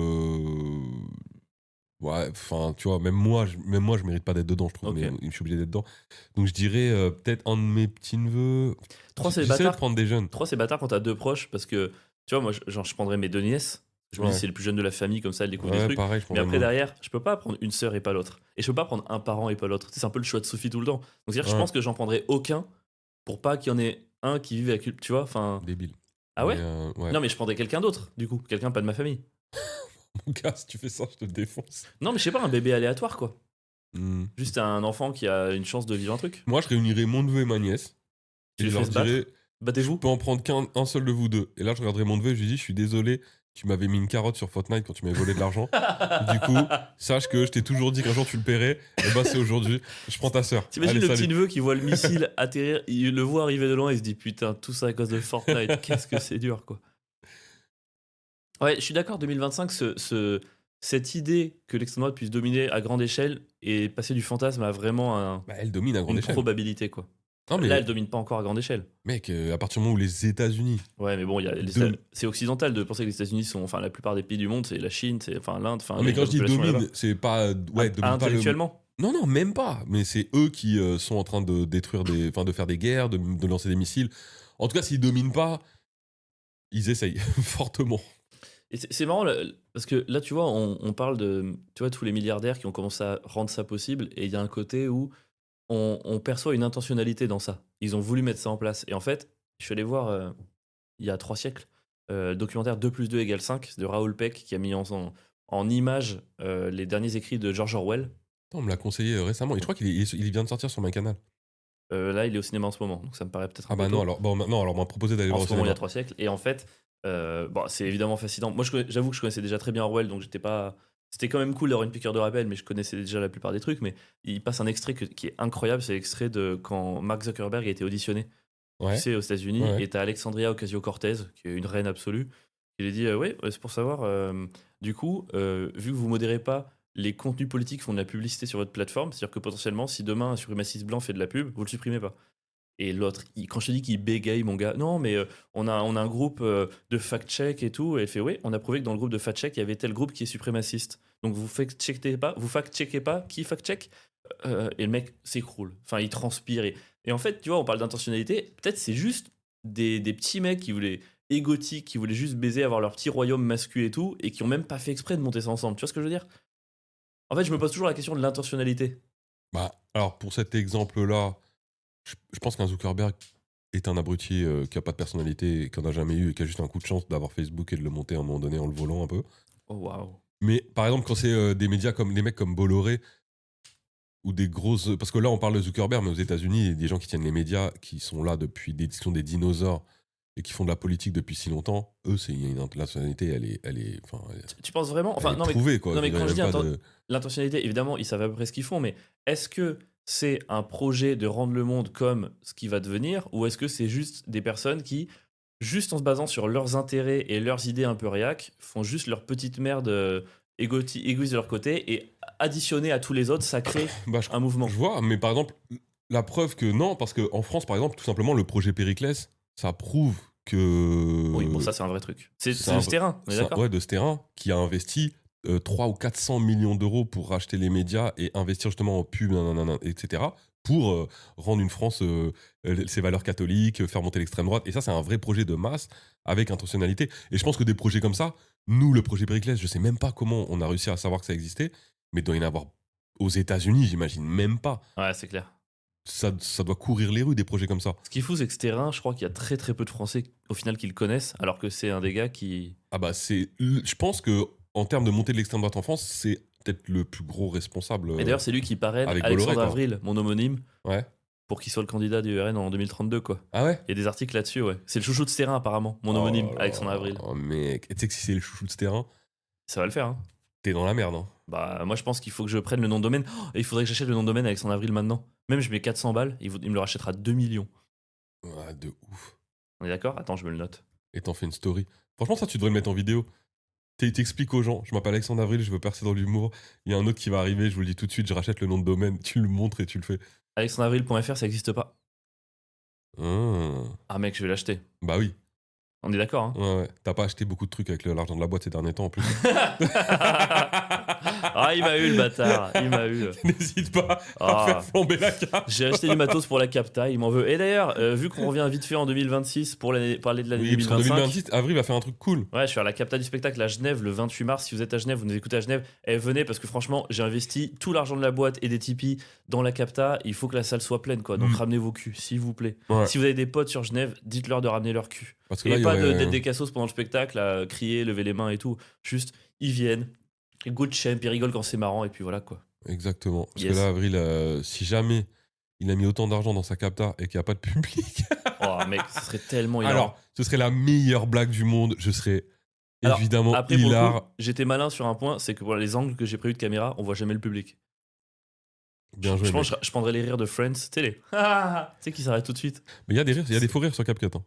ouais, enfin, tu vois, même moi, je mérite pas d'être dedans, je trouve, Ok. mais je suis obligé d'être dedans. Donc, je dirais peut-être un de mes petits-neveux. 3, c'est J'essaie de bâtard. prendre des jeunes. 3, c'est bâtard quand t'as 2 proches, parce que, tu vois, moi, je prendrais mes 2 nièces. Je me dis, Ouais. c'est le plus jeune de la famille, comme ça, elle découvre des Ouais, trucs. pareil, je Mais prendrais après, moi. derrière, je peux pas prendre une sœur et pas l'autre. Et je peux pas prendre un parent et pas l'autre. Tu sais, c'est un peu le choix de Sophie tout le temps. Donc, c'est-à-dire, je Ouais. pense que j'en prendrais aucun pour pas qu'il y en ait un qui vive avec. Tu vois, enfin. Débile. Ah ouais? Mais, ouais. Non, mais je prendrais quelqu'un d'autre, du coup. Quelqu'un pas de ma famille. Mon gars, si tu fais ça, je te défonce. Non, mais je sais pas, un bébé aléatoire, quoi. Hmm. Juste un enfant qui a une chance de vivre un truc. Moi, je réunirais mon neveu et ma nièce. Tu Et les je fais leur se battre dirais, Battez-vous. je peux en prendre qu'un seul de vous deux. Et là, je regarderai mon neveu et je lui dis, je suis désolé, tu m'avais mis une carotte sur Fortnite quand tu m'avais volé de l'argent. Du coup, sache que je t'ai toujours dit qu'un jour tu le paierais. Et bah, c'est aujourd'hui. Je prends ta sœur. T'imagines Allez, le salut. petit neveu qui voit le missile atterrir, il le voit arriver de loin, il se dit putain, tout ça à cause de Fortnite, qu'est-ce que c'est dur, quoi. Ouais, je suis d'accord, 2025, cette idée que l'extrême droite puisse dominer à grande échelle et passer du fantasme à vraiment Bah, elle domine à grande une échelle. probabilité, quoi. Non, mais Là, elle domine pas encore à grande échelle. mec, à partir du moment où les États-Unis. Ouais, mais bon, c'est occidental de penser que les États-Unis sont. Enfin, la plupart des pays du monde, c'est la Chine, c'est enfin l'Inde. Enfin, Non, mais quand je dis la population est domine, là-bas. c'est pas. Ouais, domine pas le. Intellectuellement. Non, non, même pas. Mais c'est eux qui sont en train de détruire de faire des guerres, de lancer des missiles. En tout cas, s'ils dominent pas, ils essayent fortement. Et c'est marrant parce que là, tu vois, on parle de tu vois, tous les milliardaires qui ont commencé à rendre ça possible. Et il y a un côté où on perçoit une intentionnalité dans ça. Ils ont voulu mettre ça en place. Et en fait, je suis allé voir il y a 3 siècles le documentaire 2 plus 2 égale 5 de Raoul Peck qui a mis en image les derniers écrits de George Orwell. On me l'a conseillé récemment. Et je crois qu'il vient de sortir sur ma canal. Là, il est au cinéma en ce moment, donc ça me paraît peut-être un Ah bah peu non, tôt. alors, alors on m'a proposé d'aller En voir au ce moment, il y a cinéma. 3 siècles. Et en fait, bon, c'est évidemment fascinant. Moi, j'avoue que je connaissais déjà très bien Orwell, donc j'étais pas. C'était quand même cool d'avoir une piqûre de rappel, mais je connaissais déjà la plupart des trucs. Mais il passe un extrait qui est incroyable, c'est l'extrait de quand Mark Zuckerberg a été auditionné, Ouais. tu sais, aux États-Unis, Ouais. et t'as Alexandria Ocasio-Cortez, qui est une reine absolue, qui lui dit oui, c'est pour savoir, du coup, vu que vous modérez pas les contenus politiques qui font de la publicité sur votre plateforme, c'est-à-dire que potentiellement, si demain un suprémaciste blanc fait de la pub, vous le supprimez pas. Et l'autre, quand je te dis qu'il bégaye, mon gars, non, mais on a un groupe de fact-check et tout. Et elle fait, oui, on a prouvé que dans le groupe de fact-check, il y avait tel groupe qui est suprémaciste. Donc vous fact-checkez pas, qui fact-check Et le mec s'écroule. Enfin, il transpire. Et en fait, tu vois, on parle d'intentionnalité. Peut-être c'est juste des petits mecs qui voulaient égotiques, qui voulaient juste baiser, avoir leur petit royaume masculin et tout, et qui ont même pas fait exprès de monter ça ensemble. Tu vois ce que je veux dire? En fait, je me pose toujours la question de l'intentionnalité. Bah, alors, pour cet exemple-là, je pense qu'un Zuckerberg est un abruti qui a pas de personnalité, qui en a jamais eu et qui a juste un coup de chance d'avoir Facebook et de le monter à un moment donné en le volant un peu. Oh waouh. Mais par exemple, quand c'est des médias comme des mecs comme Bolloré ou des grosses. Parce que là, on parle de Zuckerberg, mais aux États-Unis, il y a des gens qui tiennent les médias, qui sont là depuis qui sont des dinosaures et qui font de la politique depuis si longtemps. Eux, c'est une personnalité, enfin, Tu penses vraiment? Enfin, elle est non, mais prouvée, quoi. non, mais Je veux quand dire, je il y a dis même pas de- l'intentionnalité, évidemment, ils savent à peu près ce qu'ils font, mais est-ce que c'est un projet de rendre le monde comme ce qui va devenir, ou est-ce que c'est juste des personnes qui, juste en se basant sur leurs intérêts et leurs idées un peu réac, font juste leur petite merde égoïste de leur côté, et additionné à tous les autres, ça crée Bah, un mouvement? je vois, mais par exemple, la preuve que non, parce qu'en France, par exemple, tout simplement, le projet Périclès, ça prouve que. Oui, bon, ça, c'est un vrai truc. C'est c'est de un- ce terrain, on est d'accord? Ouais, de ce terrain, qui a investi 3 ou 400 millions d'euros pour racheter les médias et investir justement en pub, nanana, etc., pour rendre une France ses valeurs catholiques, faire monter l'extrême droite. Et ça, c'est un vrai projet de masse avec intentionnalité. Et je pense que des projets comme ça, nous, le projet Périclès, je sais même pas comment on a réussi à savoir que ça existait, mais il doit y en avoir aux États-Unis, j'imagine même pas. Ouais, c'est clair. Ça doit courir les rues, des projets comme ça. Ce qui est fou, c'est que ce terrain, je crois qu'il y a très très peu de Français au final qui le connaissent, alors que c'est un des gars qui. Ah bah, je pense que en termes de montée de l'extrême droite en France, c'est peut-être le plus gros responsable. Et d'ailleurs, c'est lui qui parraine avec Alexandre Bolloré, quoi. Avril, mon homonyme, Ouais. pour qu'il soit le candidat du RN en 2032, quoi. Ah ouais. Il y a des articles là-dessus, ouais. C'est le chouchou de ce terrain, apparemment, mon homonyme, Oh là là. Alexandre Avril. Oh mec, et tu sais que si c'est le chouchou de ce terrain, Ça va le faire, hein. t'es dans la merde. Hein. Bah, moi, je pense qu'il faut que je prenne le nom de domaine. Oh, et il faudrait que j'achète le nom de domaine Alexandre Avril maintenant. Même je mets 400 balles, il me le rachètera 2 millions. Ah, de ouf. On est d'accord? Attends, je me le note. Et t'en fais une story. Franchement, ça, tu devrais le mettre en vidéo. T'expliques aux gens, je m'appelle Alexandre Avril, je veux percer dans l'humour. Il y a un autre qui va arriver, je vous le dis tout de suite, je rachète le nom de domaine. Tu le montres et tu le fais. AlexandreAvril.fr, ça n'existe pas. Ah. Ah, mec, je vais l'acheter. Bah oui. On est d'accord, hein? Ouais, ouais. T'as pas acheté beaucoup de trucs avec l'argent de la boîte ces derniers temps en plus. Ah, il m'a eu, le bâtard. Il m'a eu. N'hésite pas Ah. à faire flamber la carte. J'ai acheté du matos pour la capta, il m'en veut. Et d'ailleurs, vu qu'on revient vite fait en 2026 pour parler de l'année Oui, parce qu'en 2025. 2026, Avril va faire un truc cool. Ouais, je suis à la capta du spectacle à Genève le 28 mars. Si vous êtes à Genève, vous nous écoutez à Genève, venez parce que franchement, j'ai investi tout l'argent de la boîte et des Tipeee dans la capta. Il faut que la salle soit pleine, quoi. Donc ramenez vos culs, s'il vous plaît. Ouais. Si vous avez des potes sur Genève, dites-leur de ramener leur cul. Parce que Et là, il y pas aurait- d'être des cassos pendant le spectacle, à crier, lever les mains et tout. Juste, ils viennent, ils goûtent champ, ils rigolent quand c'est marrant, et puis voilà, quoi. Exactement. Parce Yes. que là, Avril, si jamais il a mis autant d'argent dans sa capta et qu'il n'y a pas de public, Oh, mec, ce serait tellement hilarant. alors, ce serait la meilleure blague du monde. Je serais Alors, évidemment Après, pour le hilar. coup, j'étais malin sur un point, c'est que pour les angles que j'ai prévus de caméra, on voit jamais le public. Bien joué. Je pense mec. que je prendrais les rires de Friends, télé. Tu sais qui s'arrête tout de suite. Mais il y a des rires, il y a des faux rires sur CapCut. Hein.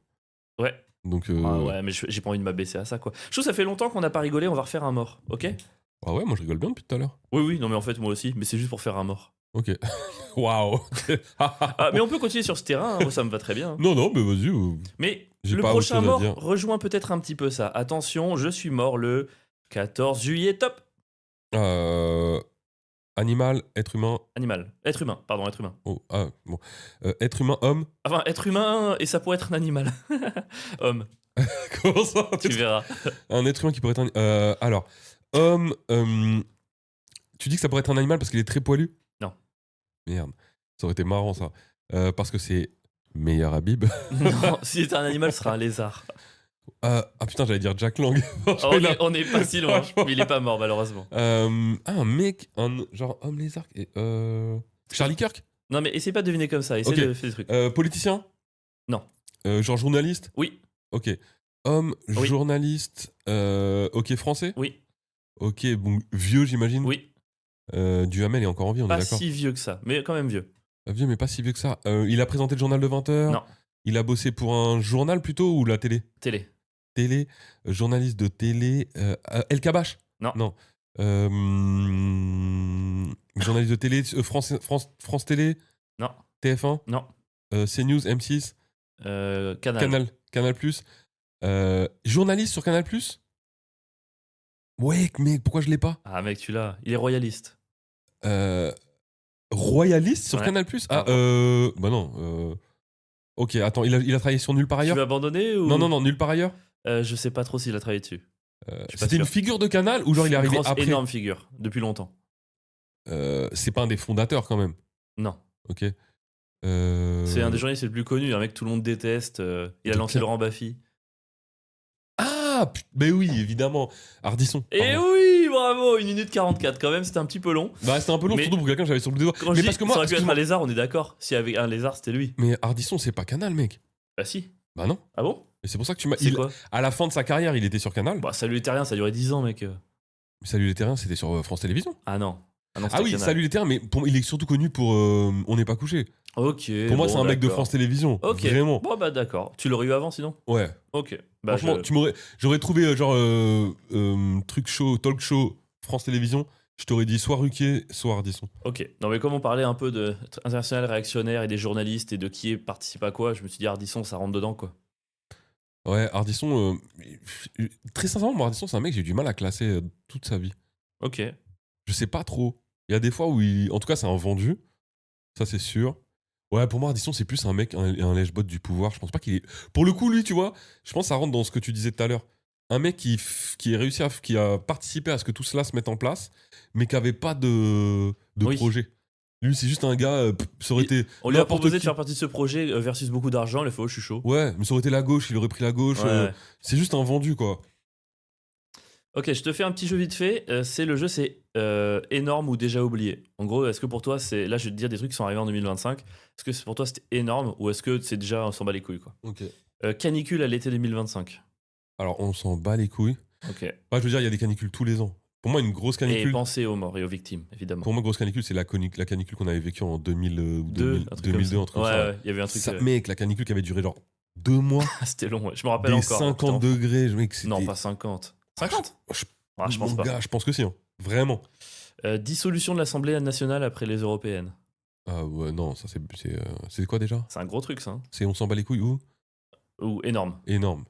Ouais. Donc, Ah ouais, mais j'ai pas envie de m'abaisser à ça, quoi. Je trouve que ça fait longtemps qu'on n'a pas rigolé, on va refaire un mort, ok? ah ouais, moi je rigole bien depuis tout à l'heure. Oui, oui, non, mais en fait, moi aussi, mais c'est juste pour faire un mort. Ok. Waouh. Ah, mais on peut continuer sur ce terrain, hein, moi, ça me va très bien. Non, non, mais vas-y. Mais J'ai le pas autre prochain chose à mort dire. rejoint peut-être un petit peu ça. Attention, je suis mort le 14 juillet, top. Euh, Animal, être humain. Animal. Être humain, pardon, être humain. Oh, ah, bon. Être humain, homme. Enfin, être humain, et ça pourrait être un animal. Homme, Comment ça tu verras. Un être humain qui pourrait être un. Alors, homme. Tu dis que ça pourrait être un animal parce qu'il est très poilu? Non. Merde. Ça aurait été marrant, ça. Parce que c'est meilleur Habib. Non, si c'était un animal, ce sera un lézard. Ah putain, j'allais dire Jack Lang. On n'est pas si loin, Franchement. mais il est pas mort, malheureusement. Un mec, genre homme lézard. Charlie Kirk. Non, mais essaie pas de deviner comme ça, essaie Ok. de faire des trucs. Politicien. Non. Genre journaliste. Oui, Ok. Homme, Oui. journaliste. Ok, français. oui, Ok, bon, vieux, j'imagine. oui. Duhamel est encore en vie, on est Pas d'accord. si vieux que ça, mais quand même vieux. Vieux, mais pas si vieux que ça. Il a présenté le journal de 20h. Non, Il a bossé pour un journal plutôt ou la télé? télé. Télé, journaliste de télé. El Kabash? Non. Non. Journaliste de télé, France Télé, Non, TF1, non. CNews, M6, Canal. Canal+. Journaliste sur Canal+. Ouais, mais pourquoi je l'ai pas? Ah, mec, tu l'as. Il est royaliste. Royaliste sur Ouais. Canal+. Ah, bah non. Ok, attends, il a travaillé sur Nulle part Tu ailleurs? veux abandonner ou... Non, Nulle part ailleurs. Je sais pas trop s'il a travaillé dessus. suis pas C'était une sûr. figure de Canal ou genre il est arrivé après? Énorme figure, depuis longtemps. C'est pas un des fondateurs quand même. Non. Ok. C'est un des journalistes les plus connus, un mec que tout le monde déteste. Il a De lancé Can- Laurent Baffy. Ah, mais oui, évidemment. Ardisson. Et pardon. oui, bravo, 1 minute 44 quand même, c'était un petit peu long. Bah, c'était un peu long, Mais- surtout pour quelqu'un que j'avais sur le bout des doigts. Quand Mais je dis parce que moi, ça aurait pu être excuse-moi, un lézard, on est d'accord. S'il y avait un lézard, c'était lui. mais Ardisson, c'est pas Canal, mec. Bah si. Bah non. Ah bon? Et c'est pour ça que tu m'as. C'est quoi? À la fin de sa carrière, il était sur Canal. Bah Salut les terriens, ça a duré 10 ans, mec. Salut les terriens, c'était sur France Télévisions. Ah non. Non, Ah c'était oui, Canal. Salut les terriens, mais il est surtout connu pour On n'est pas couché. Ok. Pour moi, bon, c'est un mec de d'accord. France Télévisions. Ok. Vraiment. Bon bah d'accord. Tu l'aurais eu avant sinon? Ouais. Ok. Bah, Franchement, j'aurais trouvé genre truc show, talk show, France Télévisions. Je t'aurais dit soit Ruquier, soit Ardisson. Ok. Non mais comme on parlait un peu de international réactionnaire et des journalistes et de qui participe à quoi, je me suis dit Ardisson, ça rentre dedans quoi. Ouais, Ardisson. Très sincèrement, moi, Ardisson, c'est un mec que j'ai eu du mal à classer toute sa vie. Ok. Je sais pas trop. Il y a des fois où en tout cas, c'est un vendu. Ça, c'est sûr. Ouais, pour moi, Ardisson, c'est plus un mec, un lèche-bot du pouvoir. Je pense pas qu'il est. Pour le coup, lui, tu vois, je pense que ça rentre dans ce que tu disais tout à l'heure. Un mec qui a réussi qui a participé à ce que tout cela se mette en place, mais qui avait pas de Oui. projet. Lui, c'est juste un gars. Ça aurait été. On lui a n'importe proposé de qui. faire partie de ce projet versus beaucoup d'argent, il a fait oh je suis chaud. Ouais, mais ça aurait été la gauche, il aurait pris la gauche. Ouais. C'est juste un vendu, quoi. Ok, je te fais un petit jeu vite fait. C'est énorme ou déjà oublié. En gros, est-ce que pour toi, là je vais te dire des trucs qui sont arrivés en 2025. Est-ce que pour toi c'était énorme ou est-ce que c'est déjà on s'en bat les couilles quoi? Ok. Canicule à l'été 2025. Alors, on s'en bat les couilles. Ok. Bah, je veux dire, il y a des canicules tous les ans. Pour moi, une grosse Et canicule. pensez aux morts et aux victimes, évidemment. Pour moi, grosse canicule, c'est la canicule qu'on avait vécue en 2000 ou Deux, 2000, un truc 2002, comme un ça. truc comme ça. Ouais, il y avait un truc. Ça, mec, la canicule qui avait duré genre 2 mois, C'était long, ouais. Je me rappelle des encore. 50 degrés, mec, c'était... Non, pas 50. 50? Je pense Mon pas. gars, je pense que si, hein. Vraiment. Dissolution de l'Assemblée nationale après les européennes. Ah ouais, non, ça c'est quoi déjà? C'est un gros truc, ça. Hein. C'est on s'en bat les couilles où? Ou énorme. Énorme.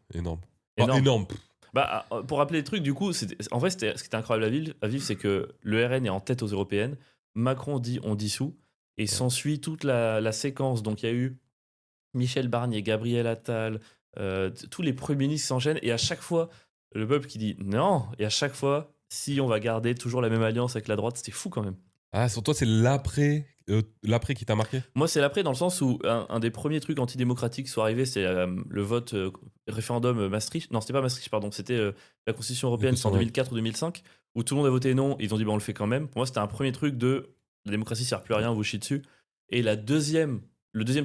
Bah, Énorme. énorme. Bah, pour rappeler les trucs, du coup, en vrai, ce qui était incroyable à vivre, c'est que le RN est en tête aux européennes. Macron dit on dissout. Et s'ensuit toute la séquence. Donc, il y a eu Michel Barnier, Gabriel Attal, tous les premiers ministres s'enchaînent. Et à chaque fois, le peuple qui dit non. Et à chaque fois, si on va garder toujours la même alliance avec la droite, c'était fou quand même. Ah, sur toi, c'est l'après qui t'a marqué? Moi, c'est l'après, dans le sens où un des premiers trucs antidémocratiques qui sont arrivés, c'est le vote référendum Maastricht. Non, c'était pas Maastricht, pardon, c'était la Constitution européenne, c'est en 2004 ou 2005, où tout le monde a voté non, ils ont dit bah, on le fait quand même. Pour moi, c'était un premier truc de la démocratie sert plus à rien, on vous chie dessus. Et le deuxième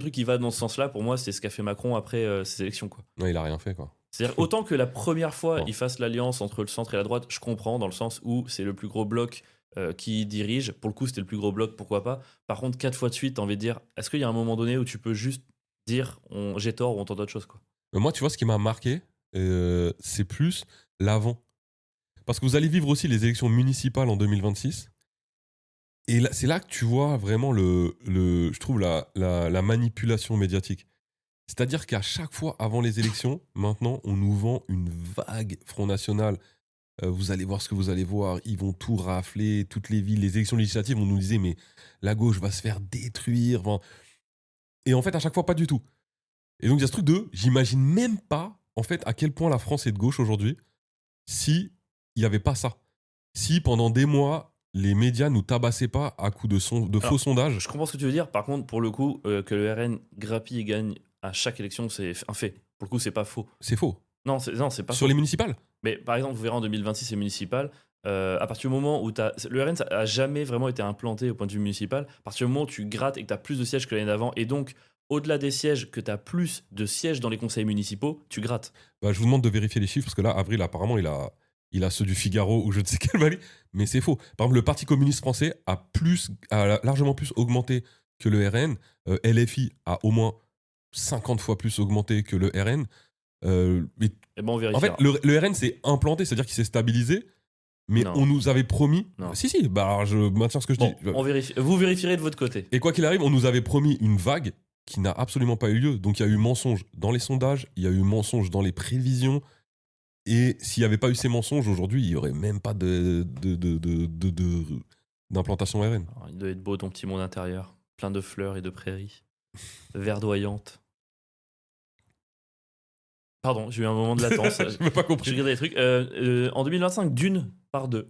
truc qui va dans ce sens-là, pour moi, c'est ce qu'a fait Macron après ces élections, quoi. Non, il a rien fait, quoi. C'est-à-dire, autant que la première fois, Bon. il fasse l'alliance entre le centre et la droite, je comprends, dans le sens où c'est le plus gros bloc qui dirige. Pour le coup, c'était le plus gros bloc, pourquoi pas. Par contre, 4 fois de suite, t'as envie de dire, est-ce qu'il y a un moment donné où tu peux juste dire j'ai tort ou on tente autre chose, quoi. Mais moi, tu vois, ce qui m'a marqué, c'est plus l'avant. Parce que vous allez vivre aussi les élections municipales en 2026. Et là, c'est là que tu vois vraiment je trouve, la manipulation médiatique. C'est-à-dire qu'à chaque fois avant les élections, maintenant, on nous vend une vague Front National Vous allez voir ce que vous allez voir. Ils vont tout rafler, toutes les villes, les élections législatives. On nous disait, mais la gauche va se faire détruire. Enfin, et en fait, à chaque fois, pas du tout. Et donc, il y a ce truc de, j'imagine même pas, en fait, à quel point la France est de gauche aujourd'hui, si il n'y avait pas ça. Si pendant des mois, les médias nous tabassaient pas à coups de faux Alors, sondages. Je comprends ce que tu veux dire. Par contre, pour le coup, que le RN grappille et gagne à chaque élection, c'est un fait. Pour le coup, c'est pas faux. C'est faux. Non, c'est pas Sur faux. les municipales. Mais par exemple, vous verrez en 2026, c'est municipal. À partir du moment où le RN, ça a jamais vraiment été implanté au point de vue municipal. À partir du moment où tu grattes et que tu as plus de sièges que l'année d'avant, et donc au-delà des sièges, que tu as plus de sièges dans les conseils municipaux, tu grattes. Bah, je vous demande de vérifier les chiffres parce que là, Avril, apparemment, il a ceux du Figaro ou je ne sais quel mali, mais c'est faux. Par exemple, le Parti communiste français a largement plus augmenté que le RN. LFI a au moins 50 fois plus augmenté que le RN. Mais Et bon, on en vérifiera. fait, le RN s'est implanté, c'est-à-dire qu'il s'est stabilisé, mais Non. on nous avait promis. Non. Si, bah, je maintiens ce que je Bon, dis. on vérifie. Vous vérifierez de votre côté. Et quoi qu'il arrive, on nous avait promis une vague qui n'a absolument pas eu lieu. Donc il y a eu mensonge dans les sondages, il y a eu mensonge dans les prévisions. Et s'il n'y avait pas eu ces mensonges, aujourd'hui, il n'y aurait même pas d'implantation RN. Alors, il doit être beau ton petit monde intérieur, plein de fleurs et de prairies, verdoyantes. Pardon, j'ai eu un moment de latence. Je n'ai pas J'ai compris. regardé des trucs. En 2025, Dune par 2.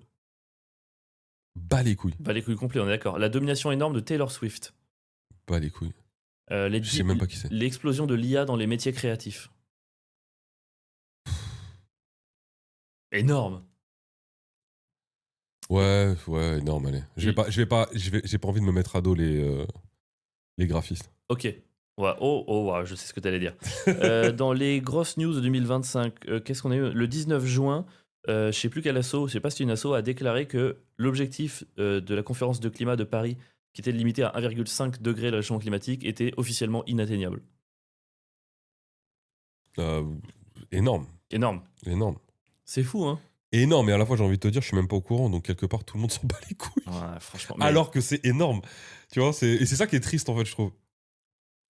Bas les couilles. Bah les couilles complets, on est d'accord. La domination énorme de Taylor Swift. Bas les couilles. Les Je sais même pas qui c'est. L'explosion de l'IA dans les métiers créatifs. Énorme. Ouais, énorme, allez. J'ai pas envie de me mettre à dos les graphistes. Ok. Ouais, ouais, je sais ce que tu allais dire. Dans les grosses news de 2025, qu'est-ce qu'on a eu le 19 juin, je sais plus quel asso, je sais pas si c'est une asso, a déclaré que l'objectif de la conférence de climat de Paris, qui était limité à 1,5 degré de réchauffement climatique, était officiellement inatteignable. Énorme. Énorme. Énorme. C'est fou, hein. Énorme, et à la fois, j'ai envie de te dire, je suis même pas au courant, donc quelque part, tout le monde s'en bat les couilles. Ouais, franchement. Mais... Alors que c'est énorme. Tu vois, et c'est ça qui est triste, en fait, je trouve.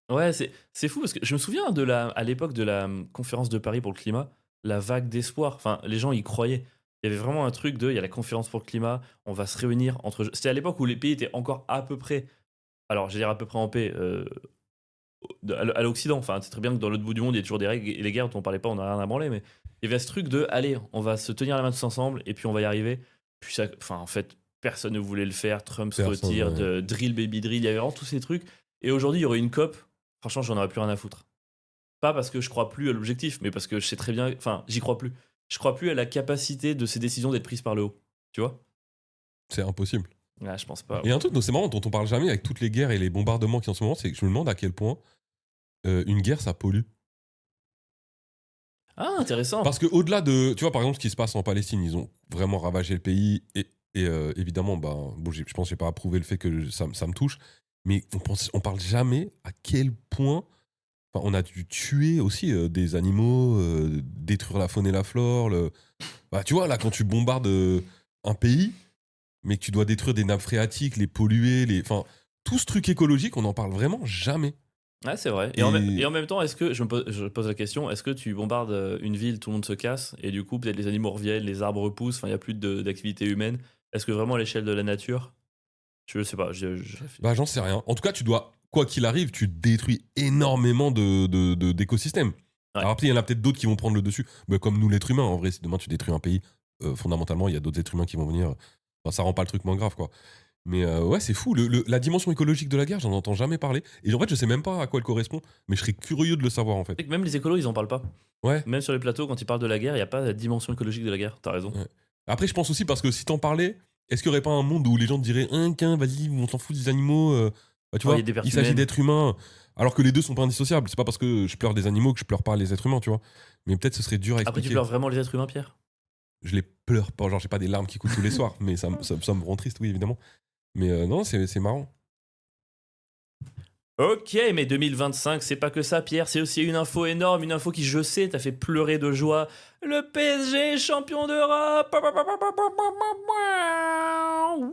Ouais, c'est fou parce que je me souviens à l'époque de la conférence de Paris pour le climat, la vague d'espoir. Enfin, les gens y croyaient. Il y avait vraiment un truc il y a la conférence pour le climat, on va se réunir entre. C'était à l'époque où les pays étaient encore à peu près. Alors, je vais dire à peu près en paix. À l'Occident, enfin, c'est très bien que dans l'autre bout du monde, il y a toujours des règles et les guerres dont on parlait pas, on n'a rien à branler, mais il y avait ce truc allez, on va se tenir la main tous ensemble et puis on va y arriver. Puis ça, enfin, en fait, personne ne voulait le faire. Trump se Personne, retire, ouais. de drill, baby drill, il y avait vraiment tous ces trucs. Et aujourd'hui, il y aurait une COP. Franchement, j'en aurais plus rien à foutre. Pas parce que je crois plus à l'objectif, mais parce que je sais très bien. Enfin, j'y crois plus. Je crois plus à la capacité de ces décisions d'être prises par le haut. Tu vois? C'est impossible. Ouais, je pense pas. Et un truc, c'est marrant, dont on parle jamais avec toutes les guerres et les bombardements qui en ce moment, c'est que je me demande à quel point une guerre, ça pollue. Ah, intéressant. Parce que au-delà de, tu vois, par exemple, ce qui se passe en Palestine, ils ont vraiment ravagé le pays et évidemment, bah, bon, je pense que j'ai pas approuvé le fait que ça me touche, mais on parle jamais à quel point, enfin, on a dû tuer aussi des animaux, détruire la faune et la flore. Bah, tu vois, là, quand tu bombardes un pays, mais que tu dois détruire des nappes phréatiques, les polluer, enfin, tout ce truc écologique, on n'en parle vraiment jamais. Ouais, c'est vrai. Et- Et en même temps, est-ce que, je pose la question, est-ce que tu bombardes une ville, tout le monde se casse, et du coup, peut-être les animaux reviennent, les arbres repoussent, enfin, il n'y a plus d'activité humaine. Est-ce que vraiment à l'échelle de la nature, je sais pas, je réfléchis. Bah, j'en sais rien. En tout cas, tu dois, quoi qu'il arrive, tu détruis énormément d'écosystèmes. Ouais. Alors après, il y en a peut-être d'autres qui vont prendre le dessus. Mais comme nous, l'être humain, en vrai, si demain tu détruis un pays, fondamentalement, il y a d'autres êtres humains qui vont venir. Enfin, ça rend pas le truc moins grave, quoi. Mais ouais, c'est fou. La dimension écologique de la guerre, j'en entends jamais parler. Et en fait, je sais même pas à quoi elle correspond. Mais je serais curieux de le savoir, en fait. Tu sais que même les écolos, ils en parlent pas. Ouais. Même sur les plateaux, quand ils parlent de la guerre, il n'y a pas la dimension écologique de la guerre. T'as raison. Ouais. Après, je pense aussi parce que si t'en parlais, est-ce qu'il y aurait pas un monde où les gens te diraient vas-y, on s'en fout des animaux bah, tu Oh, vois, il y a des pertes il s'agit humaines. d'êtres humains. Alors que les deux sont pas indissociables. C'est pas parce que je pleure des animaux que je pleure pas les êtres humains, tu vois. Mais peut-être ce serait dur à Après, expliquer. tu pleures vraiment les êtres humains, Pierre? Je les pleure pas, genre j'ai pas des larmes qui coulent tous les soirs, mais ça me rend triste, oui, évidemment. Mais non, c'est marrant. Ok, mais 2025, c'est pas que ça, Pierre. C'est aussi une info énorme, une info qui, je sais, t'a fait pleurer de joie. Le PSG est champion d'Europe.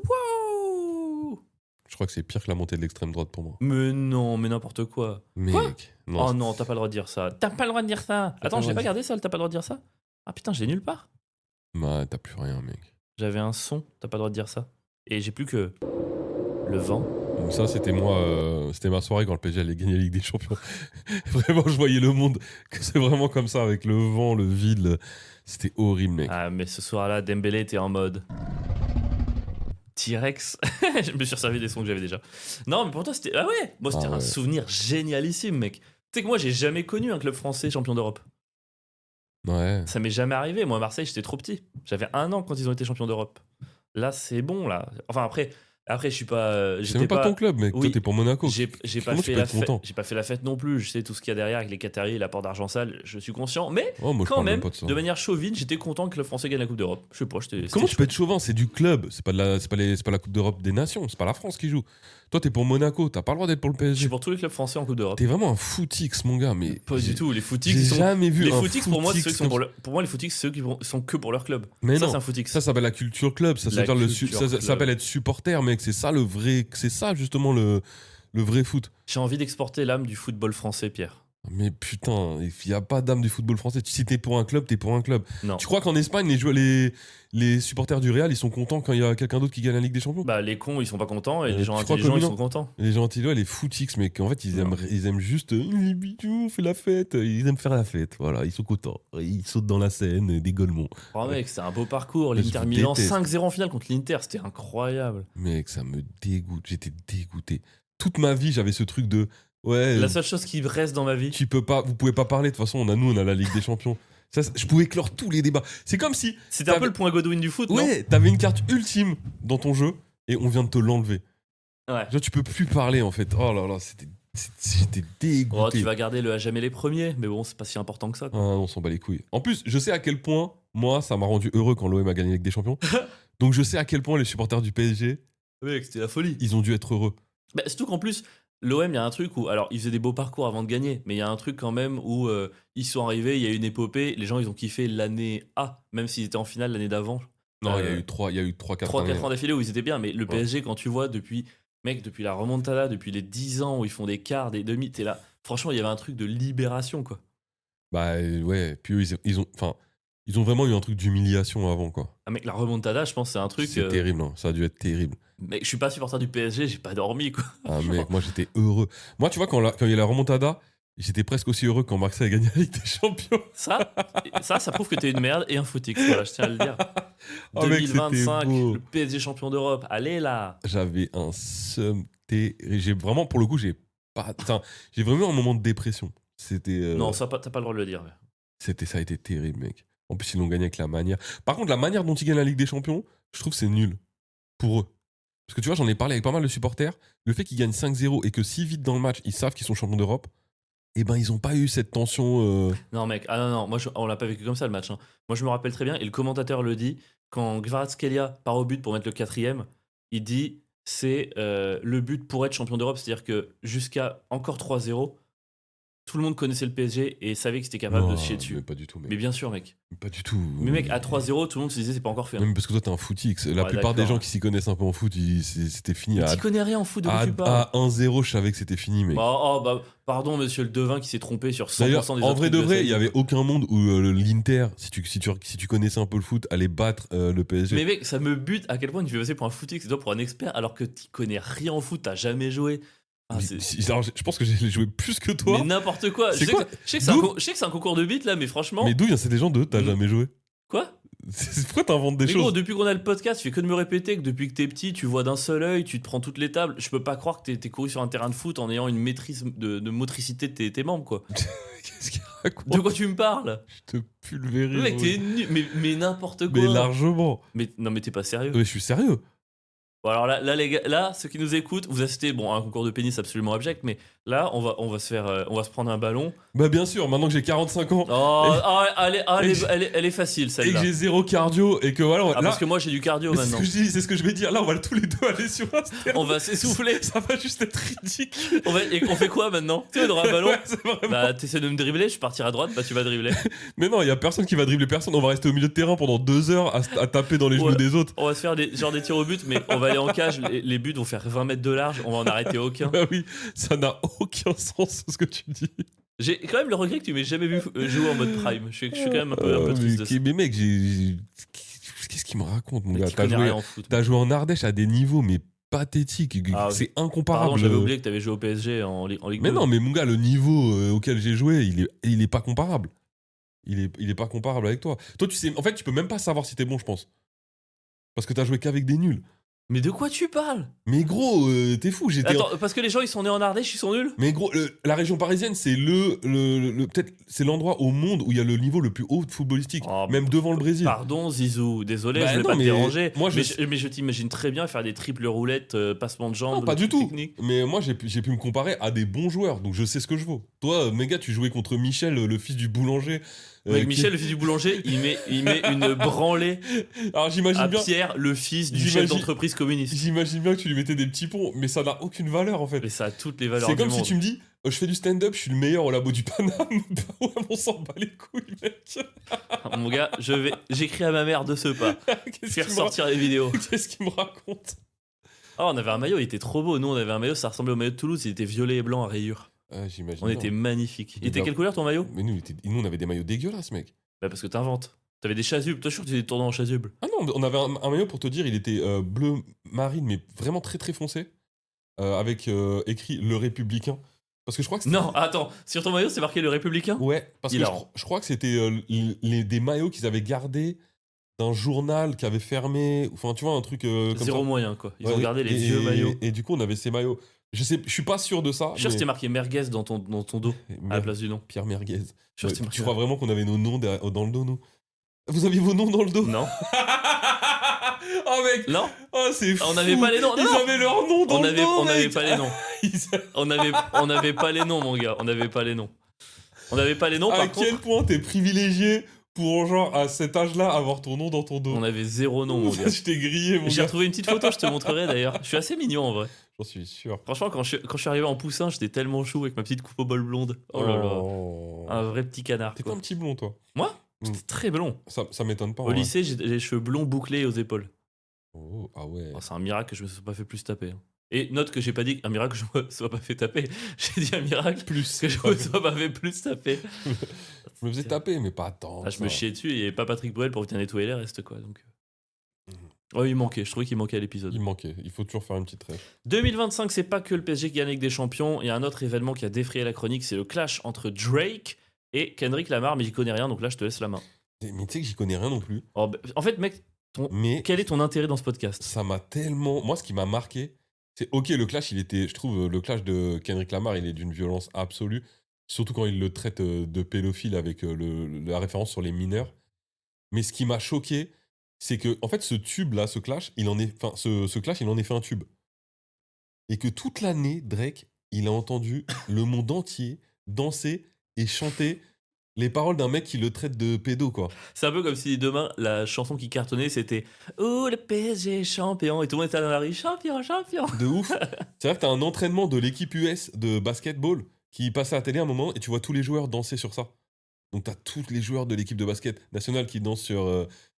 Wow. Je crois que c'est pire que la montée de l'extrême droite pour moi. Mais non, mais n'importe quoi. Mec, non. Oh non, t'as pas le droit de dire ça. T'as pas le droit de dire ça. pas Attends, le je droit l'ai pas de gardé ça, le t'as pas le droit de dire ça. Ah putain, je l'ai nulle part. Bah, t'as plus rien, mec. J'avais un son, t'as pas le droit de dire ça. Et j'ai plus que le vent. Donc ça, c'était moi, c'était ma soirée quand le PSG allait gagner la Ligue des Champions. Vraiment, je voyais le monde, que c'est vraiment comme ça, avec le vent, le vide. C'était horrible, mec. Ah, mais ce soir-là, Dembélé était en mode T-Rex. Je me suis servi des sons que j'avais déjà. Non, mais pour toi, c'était. Ah ouais, moi, c'était Ah ouais. un souvenir génialissime, mec. Tu sais que moi, j'ai jamais connu un club français champion d'Europe. Ouais. Ça m'est jamais arrivé. Moi, à Marseille, j'étais trop petit. J'avais 1 an quand ils ont été champions d'Europe. Là, c'est bon, là. Enfin, après je suis pas. C'est même pas ton club, mec. Oui. Toi, t'es pour Monaco. J'ai pas Comment tu fait peux la être fête. content J'ai pas fait la fête non plus. Je sais tout ce qu'il y a derrière avec les Qataris et l'apport d'argent sale. Je suis conscient. Mais Oh, moi, je quand parle même, pas de ça. de manière chauvine, j'étais content que le Français gagne la Coupe d'Europe. Je sais pas. Comment tu peux être chauvin? C'est du club. C'est pas la Coupe d'Europe des Nations. C'est pas la France qui joue. Toi, t'es pour Monaco. T'as pas le droit d'être pour le Je PSG. suis pour tous les clubs français en Coupe d'Europe. T'es vraiment un footix, mon gars. Mais Pas du tout. Les footix, J'ai ils sont. jamais vu Les un footix, pour moi, c'est ceux qui sont comme pour moi, les footix, c'est ceux qui sont que pour leur club. Mais Ça, non. c'est un footix. Ça s'appelle la culture club, ça La s'appelle culture ça club. s'appelle être supporter, mec. C'est ça le vrai, c'est ça justement le vrai foot. J'ai envie d'exporter l'âme du football français, Pierre. Mais putain, il y a pas d'âme du football français. Si t'es pour un club, t'es pour un club. Non. Tu crois qu'en Espagne, les supporters du Real, ils sont contents quand il y a quelqu'un d'autre qui gagne la Ligue des Champions? Bah, les cons, ils sont pas contents et les Tu gens crois intelligents, que ils non sont contents. Les gens intelligents, les footix, mec. En fait, ils Non. aiment juste, les bijoux, on fait la fête. Ils aiment faire la fête. Voilà, ils sont contents. Ils sautent dans la Seine, des golemons. Oh mec, c'était un beau parcours. Mais L'Inter je Milan déteste. 5-0 en finale contre l'Inter, c'était incroyable. Mec, ça me dégoûte. J'étais dégoûté. Toute ma vie, j'avais ce truc de ouais. La seule chose qui reste dans ma vie, Vous pouvez pas parler. De toute façon, on a la Ligue des Champions. Ça, je pouvais clore tous les débats. C'est comme si c'était un peu t'avais- le point Godwin du foot, non? ouais, t'avais une carte ultime dans ton jeu et on vient de te l'enlever. Ouais. Genre, tu peux plus parler en fait. Oh là là, j'étais Oh, dégoûté. tu vas garder le à jamais les premiers, mais bon, c'est pas si important que ça. Ah, Quoi. on s'en bat les couilles. En plus, je sais à quel point moi, ça m'a rendu heureux quand l'OM a gagné la Ligue des Champions. Donc, je sais à quel point les supporters du PSG, Mec, c'était la folie. ils ont dû être heureux. Bah, surtout qu'en plus, l'OM, il y a un truc où. Alors, ils faisaient des beaux parcours avant de gagner, mais il y a un truc quand même où ils sont arrivés, il y a eu une épopée, les gens, ils ont kiffé l'année A, même s'ils étaient en finale l'année d'avant. Non, il y a eu 3-4 3-4 ans d'affilée où ils étaient bien, mais le Ouais. PSG, quand tu vois depuis la remontada, depuis les 10 ans où ils font des quarts, des demi, t'es là. Franchement, il y avait un truc de libération, quoi. Bah ouais, puis eux, ils ont vraiment eu un truc d'humiliation avant, quoi. Ah, mec, la remontada, je pense, c'est un truc. C'est terrible, hein. Ça a dû être terrible. Mec, je suis pas supporter du PSG, j'ai pas dormi, quoi. Ah mec, moi j'étais heureux. Moi, tu vois, quand il y a la remontada, j'étais presque aussi heureux quand Marseille a gagné la Ligue des Champions. Ça prouve que t'es une merde et un footix, voilà, je tiens à le dire. Oh, mec, c'était 2025, beau. le PSG champion d'Europe, allez là. J'avais un seum terrible. J'ai vraiment, pour le coup, j'ai vraiment eu un moment de dépression. C'était. Non, ça, t'as pas le droit de le dire. Ouais. Ça a été terrible, mec. En plus, ils l'ont gagné avec la manière. Par contre, la manière dont ils gagnent la Ligue des Champions, je trouve que c'est nul. Pour eux. Parce que tu vois, j'en ai parlé avec pas mal de supporters. Le fait qu'ils gagnent 5-0 et que si vite dans le match, ils savent qu'ils sont champions d'Europe, eh ben, ils ont pas eu cette tension. Non, mec, non, moi, on l'a pas vécu comme ça le match. Hein. Moi, je me rappelle très bien, et le commentateur le dit, quand Kvaratskhelia part au but pour mettre le 4ème, il dit c'est le but pour être champion d'Europe, c'est-à-dire que jusqu'à encore 3-0, tout le monde connaissait le PSG et savait que c'était capable de se chier dessus. Mais pas du tout, mec. Mais bien sûr, mec. Pas du tout. Mais mec, à 3-0, tout le monde se disait c'est pas encore fait. Hein. Non, mais parce que toi, t'es un footix. La Ouais, plupart des d'accord. gens qui s'y connaissent un peu en foot, c'était fini. Mais À, t'y connais rien en foot, de quoi tu parles. à 1-0, je savais que c'était fini, mec. Bah, pardon, monsieur le devin qui s'est trompé sur 100% des D'ailleurs, autres en vrai trucs de sa vrai, vie. il y avait aucun monde où l'Inter, si tu connaissais un peu le foot, allait battre le PSG. Mais mec, ça me bute à quel point tu fais passer pour un footix et toi pour un expert alors que t'y connais rien en foot, t'as jamais joué. Ah, Alors, je pense que j'ai joué plus que toi. mais n'importe quoi. Je C'est sais, quoi que, je sais que c'est un concours de beat là, mais franchement. Mais d'où c'est des gens de t'as Mm. jamais joué? Quoi? Pourquoi t'inventes des Mais choses? gros, depuis qu'on a le podcast, tu fais que de me répéter que depuis que t'es petit, tu vois d'un seul œil, tu te prends toutes les tables. Je peux pas croire que t'es couru sur un terrain de foot en ayant une maîtrise de motricité de tes membres, quoi. Qu'est-ce qu'il raconte? De quoi tu me parles? Je te pulvérise. Mec, t'es nul, mais n'importe quoi. Mais largement. Mais non, mais t'es pas sérieux. Ouais, je suis sérieux. Bon, alors là, les gars, là, ceux qui nous écoutent, vous assistez un concours de pénis absolument abject, mais là, on va se prendre un ballon. Bah bien sûr, maintenant que j'ai 45 ans Elle est facile, et que celle-là. j'ai zéro cardio et que voilà, Ah, là, parce que moi, j'ai du cardio mais c'est ce maintenant. que je dis, c'est ce que je vais dire. Là, on va tous les deux aller sur un terrain. On va s'essouffler. Ça va juste être ridicule. Et on fait quoi maintenant? Tu sais, on aura un ballon. Ouais, c'est vraiment- Bah, t'essaies de me dribbler, je partirai à droite, bah, tu vas dribbler. Mais non, il y a personne qui va dribbler personne. On va rester au milieu de terrain pendant 2 heures à taper dans les genoux Ouais. des autres. On va se faire des tirs au but, mais on va aller en cage. Les buts vont faire 20 mètres de large, on va en arrêter aucun. Bah oui, ça n'a aucun sens ce que tu dis. J'ai quand même le regret que tu m'aies jamais vu jouer en mode prime. Je suis quand même un peu triste de ça. Mais mec, qu'est-ce qu'il me raconte, mon Mais gars? tu connais rien en foot. T'as joué en Ardèche à des niveaux, mais pathétiques. Ah, C'est incomparable. Pardon, j'avais oublié que t'avais joué au PSG en Ligue 2. Mais non, mais mon gars, le niveau auquel j'ai joué, il est pas comparable. Il est pas comparable avec toi. Toi, tu sais, en fait, tu peux même pas savoir si t'es bon, je pense. Parce que t'as joué qu'avec des nuls. Mais de quoi tu parles? Mais gros, t'es fou. Attends, parce que les gens ils sont nés en Ardèche, ils sont nuls? Mais gros, la région parisienne, c'est peut-être c'est l'endroit au monde où il y a le niveau le plus haut footballistique, Oh, même devant le Brésil. Pardon Zizou, désolé, Bah je vais non, pas te mais déranger. moi, mais je t'imagine très bien faire des triples roulettes, passement de jambes. Non, pas du tout. technique. Mais moi, j'ai pu me comparer à des bons joueurs, donc je sais ce que je vaux. Toi, méga, tu jouais contre Michel, le fils du boulanger. Mec, Michel, le fils du boulanger, il met une branlée Alors j'imagine à bien. Pierre, le fils du chef J'imagine- d'entreprise communiste. J'imagine bien que tu lui mettais des petits ponts, mais ça n'a aucune valeur en fait. Mais ça a toutes les valeurs C'est du comme si monde. tu me dis, je fais du stand-up, je suis le meilleur au labo du Paname. Ouais, on s'en bat les couilles, mec. Mon gars, j'écris à ma mère de ce pas. Qu'est-ce Faire qu'il me sortir les vidéos. Qu'est-ce qu'il me raconte? Oh, on avait un maillot, il était trop beau. Nous, on avait un maillot, ça ressemblait au maillot de Toulouse. Il était violet et blanc à rayures. Ah, j'imagine. On bien. était magnifiques. Il était bah- quelle couleur ton maillot? Mais nous, on avait des maillots dégueulasses, mec. Bah, parce que t'inventes. T'avais des chasubles. Toi, je suis sûr que tu étais tourné en chasuble. Ah non, on avait un maillot pour te dire, il était bleu marine, mais vraiment très très foncé, avec écrit Le Républicain. Parce que je crois que c'était... Non, attends, sur ton maillot, c'est marqué le Républicain? Ouais, parce que Hilarant. je crois que c'était des maillots qu'ils avaient gardés d'un journal qui avait fermé. Enfin, tu vois, un truc comme Zéro ça. moyen, quoi. Ils Ouais, ont gardé les et- vieux maillots. Et du coup, on avait ces maillots. Je suis pas sûr de ça. Je suis sûr que mais- c'était marqué merguez dans ton dos, à la place du nom. Pierre Merguez. Je suis sûr que c'était Tu marqué. crois vraiment qu'on avait nos noms dans le dos, nous? Vous aviez vos noms dans le dos? Non. Oh mec! Non, Oh, c'est fou! on n'avait pas les noms. Ils Non, avaient leur nom dans on le avait, dos, on n'avait mec. pas les noms. On n'avait pas les noms, mon gars. On n'avait pas les noms. On n'avait pas les noms, À par quel contre. point t'es privilégié pour, genre, à cet âge-là, avoir ton nom dans ton dos? On avait zéro nom, mon gars. Je t'ai grillé, mon J'ai gars. retrouvé une petite photo, je te montrerai d'ailleurs. Je suis assez mignon en vrai. J'en suis sûr. Franchement, quand je suis arrivé en poussin, j'étais tellement chou avec ma petite coupe au bol blonde. Oh là là. Oh. Un vrai petit canard. T'es Quoi. pas un petit blond, toi. Moi Mm. J'étais très blond. Ça m'étonne pas. en Au vrai. lycée, j'ai les cheveux blonds bouclés aux épaules. Oh, ah ouais. Oh, c'est un miracle que je me sois pas fait plus taper. hein. Et note que j'ai pas dit un miracle que je me sois pas fait taper. J'ai dit un miracle Plus. que je me sois pas fait plus taper. Je me faisais taper, mais pas tant. Ah, je me ça. chiais dessus et il y avait pas Patrick Bruel pour venir nettoyer les restes quoi. Donc. Mhm. Oh, il manquait. Je trouvais qu'il manquait à l'épisode. Il manquait. Il faut toujours faire une petite rêve. 2025, c'est pas que le PSG qui gagne avec des champions. Il y a un autre événement qui a défrayé la chronique, c'est le clash entre Drake et Kendrick Lamar, mais j'y connais rien, donc là je te laisse la main. Mais tu sais que j'y connais rien non plus. Oh, bah, en fait, mec, Mais quel est ton intérêt dans ce podcast? ça m'a tellement. Moi, ce qui m'a marqué, c'est ok, le clash, il était. Je trouve le clash de Kendrick Lamar, il est d'une violence absolue. Surtout quand il le traite de pédophile avec la référence sur les mineurs. Mais ce qui m'a choqué, c'est que, en fait, ce tube-là, ce clash, ce clash, il en est fait un tube. Et que toute l'année, Drake, il a entendu le monde entier danser et chanter les paroles d'un mec qui le traite de pédo, quoi. C'est un peu comme si demain, la chanson qui cartonnait, c'était Oh, le PSG champion, et tout le monde était dans la rue, champion, champion. De ouf. C'est vrai que t'as un entraînement de l'équipe US de basketball qui passait à la télé à un moment et tu vois tous les joueurs danser sur ça. Donc t'as tous les joueurs de l'équipe de basket nationale qui dansent sur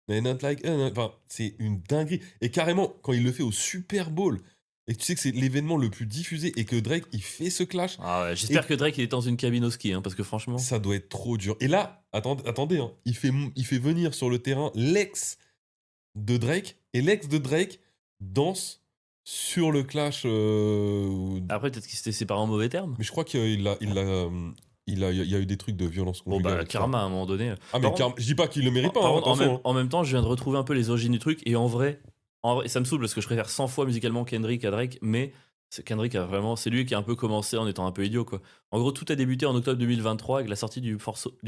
Not Like... Enfin, c'est une dinguerie. Et carrément, quand il le fait au Super Bowl, et que tu sais que c'est l'événement le plus diffusé et que Drake, il fait ce clash, Ah ouais, j'espère que Drake il est dans une cabine au ski, hein, parce que franchement. ça doit être trop dur. Et là, attendez, hein, il fait venir sur le terrain l'ex de Drake, et l'ex de Drake danse sur le clash... Après, peut-être qu'il s'était séparé en mauvais termes. Mais je crois qu'il il y a eu des trucs de violence Bon, conjugale. bah, etc. karma à un moment donné. Ah, mais Par je dis pas qu'il le mérite pas. Par hein, contre, attention, hein. en même temps, je viens de retrouver un peu les origines du truc. Et en vrai, ça me saoule parce que je préfère 100 fois musicalement Kendrick à Drake. Mais Kendrick c'est lui qui a un peu commencé en étant un peu idiot, quoi. En gros, tout a débuté en octobre 2023 avec la sortie du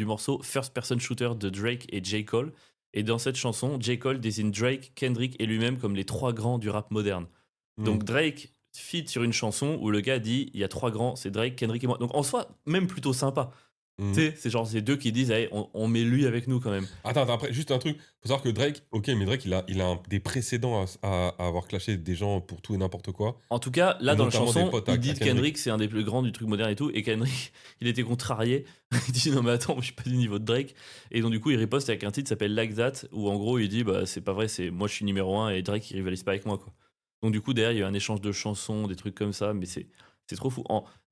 morceau First Person Shooter de Drake et J. Cole. Et dans cette chanson, J. Cole désigne Drake, Kendrick et lui-même comme les trois grands du rap moderne. Donc Drake feat sur une chanson où le gars dit il y a trois grands, c'est Drake, Kendrick et moi. Donc en soi, même plutôt sympa. Mm. Tu sais, c'est genre ces deux qui disent hey, on met lui avec nous quand même. Attends, après, juste un truc. Faut savoir que Drake, ok, mais Drake, il a des précédents à avoir clashé des gens pour tout et n'importe quoi. En tout cas, là Et dans la notamment chanson, des potes il à dit que Kendrick c'est un des plus grands du truc moderne et tout. Et Kendrick, il était contrarié. Il dit non mais attends, moi, je suis pas du niveau de Drake. Et donc du coup, il riposte avec un titre qui s'appelle Like That où en gros il dit bah c'est pas vrai, c'est moi je suis numéro 1 et Drake il rivalise pas avec moi quoi. Donc du coup derrière il y a eu un échange de chansons, des trucs comme ça, mais c'est trop fou.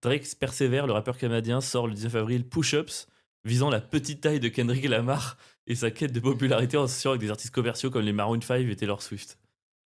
Drake persévère, le rappeur canadien sort le 19 avril Push Ups visant la petite taille de Kendrick Lamar et sa quête de popularité en associant avec des artistes commerciaux comme les Maroon 5 et Taylor Swift.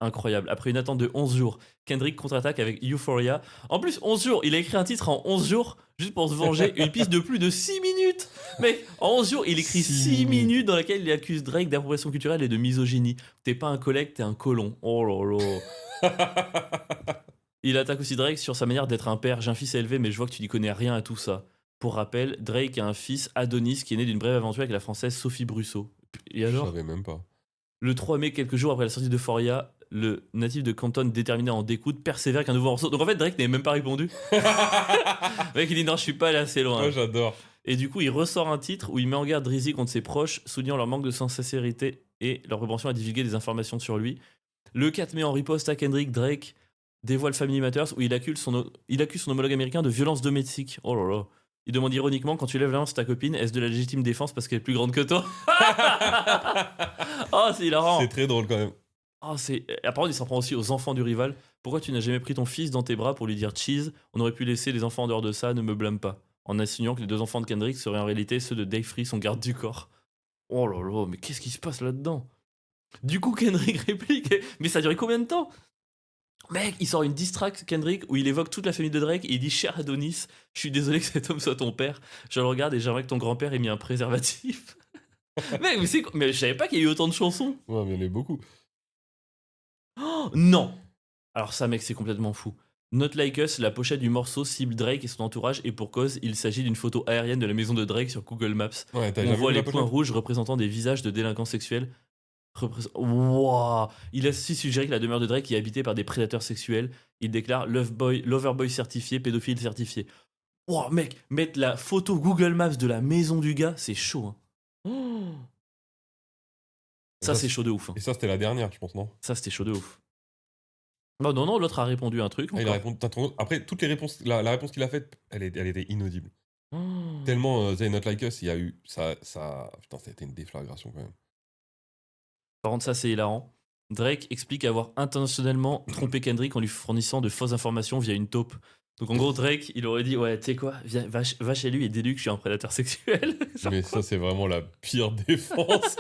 Incroyable. Après une attente de 11 jours, Kendrick contre-attaque avec Euphoria. En plus, 11 jours, il a écrit un titre en 11 jours juste pour se venger. Une piste de plus de 6 minutes. Mec, en 11 jours, il écrit 6 minutes dans laquelle il accuse Drake d'appropriation culturelle et de misogynie. T'es pas un collègue, t'es un colon. Oh là là. Il attaque aussi Drake sur sa manière d'être un père. J'ai un fils élevé, mais je vois que tu n'y connais rien à tout ça. Pour rappel, Drake a un fils, Adonis, qui est né d'une brève aventure avec la française Sophie Brusso. Et Je alors, savais même pas. le 3 mai, quelques jours après la sortie d'Euphoria, le natif de Canton, déterminé à en découdre, persévère avec un nouveau morceau. Donc en fait, Drake n'avait même pas répondu. Le mec, il dit non, je suis pas allé assez loin. Moi, j'adore. Et du coup, il ressort un titre où il met en garde Drizzy contre ses proches, soulignant leur manque de sincérité et leur propension à divulguer des informations sur lui. Le 4 mai, en riposte à Kendrick, Drake dévoile Family Matters où il accuse son homologue américain de violence domestique. Oh là là. Il demande ironiquement, quand tu lèves la main sur ta copine, est-ce de la légitime défense parce qu'elle est plus grande que toi? Oh, c'est hilarant. C'est très drôle quand même. Oh, apparemment, il s'en prend aussi aux enfants du rival. Pourquoi tu n'as jamais pris ton fils dans tes bras pour lui dire cheese? On aurait pu laisser les enfants en dehors de ça, ne me blâme pas. En insinuant que les deux enfants de Kendrick seraient en réalité ceux de Dave Free, son garde du corps. Oh là là, mais qu'est-ce qui se passe là-dedans? Du coup, Kendrick réplique. Mais ça a duré combien de temps? Mec, il sort une diss track, Kendrick, où il évoque toute la famille de Drake et il dit: Cher Adonis, je suis désolé que cet homme soit ton père. Je le regarde et j'aimerais que ton grand-père ait mis un préservatif. Mec, mais je savais pas qu'il y a eu autant de chansons. Ouais, mais il y en a beaucoup. Oh, non. Alors ça, mec, c'est complètement fou. Not Like Us, la pochette du morceau cible Drake et son entourage, et pour cause, il s'agit d'une photo aérienne de la maison de Drake sur Google Maps. Ouais, t'as On jamais voit vu les la points pochette? rouges représentant des visages de délinquants sexuels. Wow. Il a aussi suggéré que la demeure de Drake est habitée par des prédateurs sexuels. Il déclare Loverboy certifié, pédophile certifié. Wow, mec, mettre la photo Google Maps de la maison du gars, c'est chaud. Hein. Oh. Ça, c'est chaud de ouf. Hein. Et ça, c'était la dernière, je pense, non? Ça, c'était chaud de ouf. Non, non, l'autre a répondu un truc. Ah, il a répondu. Après, toutes les réponses, la réponse qu'il a faite, elle était inaudible. Oh. Tellement They Not Like Us, il y a eu. Putain, ça a été une déflagration quand même. Par contre, ça, c'est hilarant. Drake explique avoir intentionnellement trompé Kendrick en lui fournissant de fausses informations via une taupe. Donc en gros, Drake, il aurait dit: ouais, tu sais quoi, viens, va chez lui et dis-lui que je suis un prédateur sexuel. Genre Mais quoi. ça, c'est vraiment la pire défense.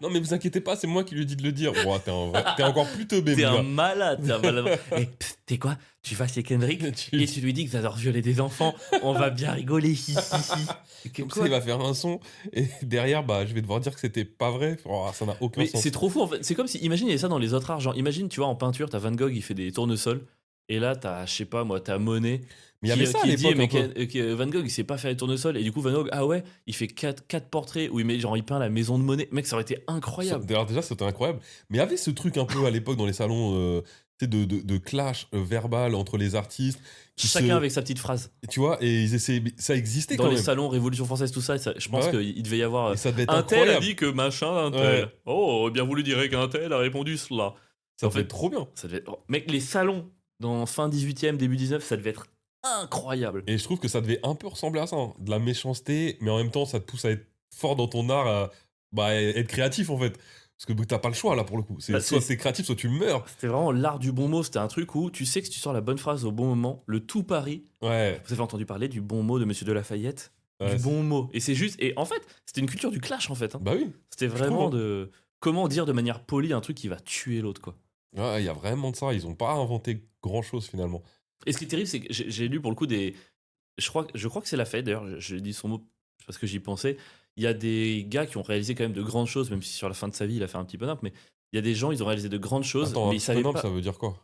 Non, mais vous inquiétez pas, c'est moi qui lui ai dit de le dire. Ouah, t'es encore plus teubé, T'es mon un gars. malade, t'es un malade. Et t'es quoi? Tu vas chez Kendrick et tu lui dis que t'adores violer des enfants. On va bien rigoler. Hi, hi, hi. Comme ça, Quoi? il va faire un son et derrière, bah, je vais devoir dire que c'était pas vrai. Oh, ça n'a aucun Mais sens. c'est trop fou en fait. C'est comme si, imagine, il y a ça dans les autres arts. Genre, imagine, tu vois, en peinture, t'as Van Gogh, il fait des tournesols. Et là, t'as, je sais pas moi, t'as Monet. Mais il y avait ça à qui dit, l'époque. mais un peu. que Van Gogh, il sait pas faire les tournesols. Et du coup, Van Gogh, ah ouais, il fait 4 portraits où il met, genre, il peint la maison de Monet. Mec, ça aurait été incroyable. D'ailleurs, déjà, c'était incroyable. Mais il y avait ce truc un peu à l'époque dans les salons tu sais, de clash verbal entre les artistes. Chacun avec sa petite phrase. Tu vois, et ils essayaient. Ça existait Dans quand les même. salons Révolution française, tout ça, je pense Ouais. qu'il devait y avoir. Et ça devait être Un tel a incroyable. dit que machin, un tel. Ouais. Oh, bien vous lui direz qu'un tel a répondu cela. Ça en devait fait, être trop bien. ça devait être... oh, mec, les salons dans fin 18e, début 19, ça devait être incroyable. Et je trouve que ça devait un peu ressembler à ça. Hein. De la méchanceté, mais en même temps, ça te pousse à être fort dans ton art, à être créatif en fait. Parce que t'as pas le choix là pour le coup. Bah, soit c'est créatif, soit tu meurs. C'était vraiment l'art du bon mot. C'était un truc où tu sais que si tu sors la bonne phrase au bon moment, le tout Paris. Ouais. Vous avez entendu parler du bon mot de Monsieur de Lafayette? Ouais, Du bon mot. Et c'est juste. Et en fait, c'était une culture du clash en fait. Hein. Bah oui. C'était trouve, vraiment hein. de. Comment dire de manière polie un truc qui va tuer l'autre, quoi. Ouais, il y a vraiment de ça. Ils ont pas inventé grand chose finalement. Et ce qui est terrible, c'est que j'ai lu pour le coup des. Je crois que c'est Lafayette, d'ailleurs, j'ai dit son mot parce que j'y pensais. Il y a des gars qui ont réalisé quand même de grandes choses, même si sur la fin de sa vie, il a fait un petit peu nimp, mais il y a des gens, ils ont réalisé de grandes choses, Attends, un mais ils petit peu savaient nimp, pas. ça veut dire quoi?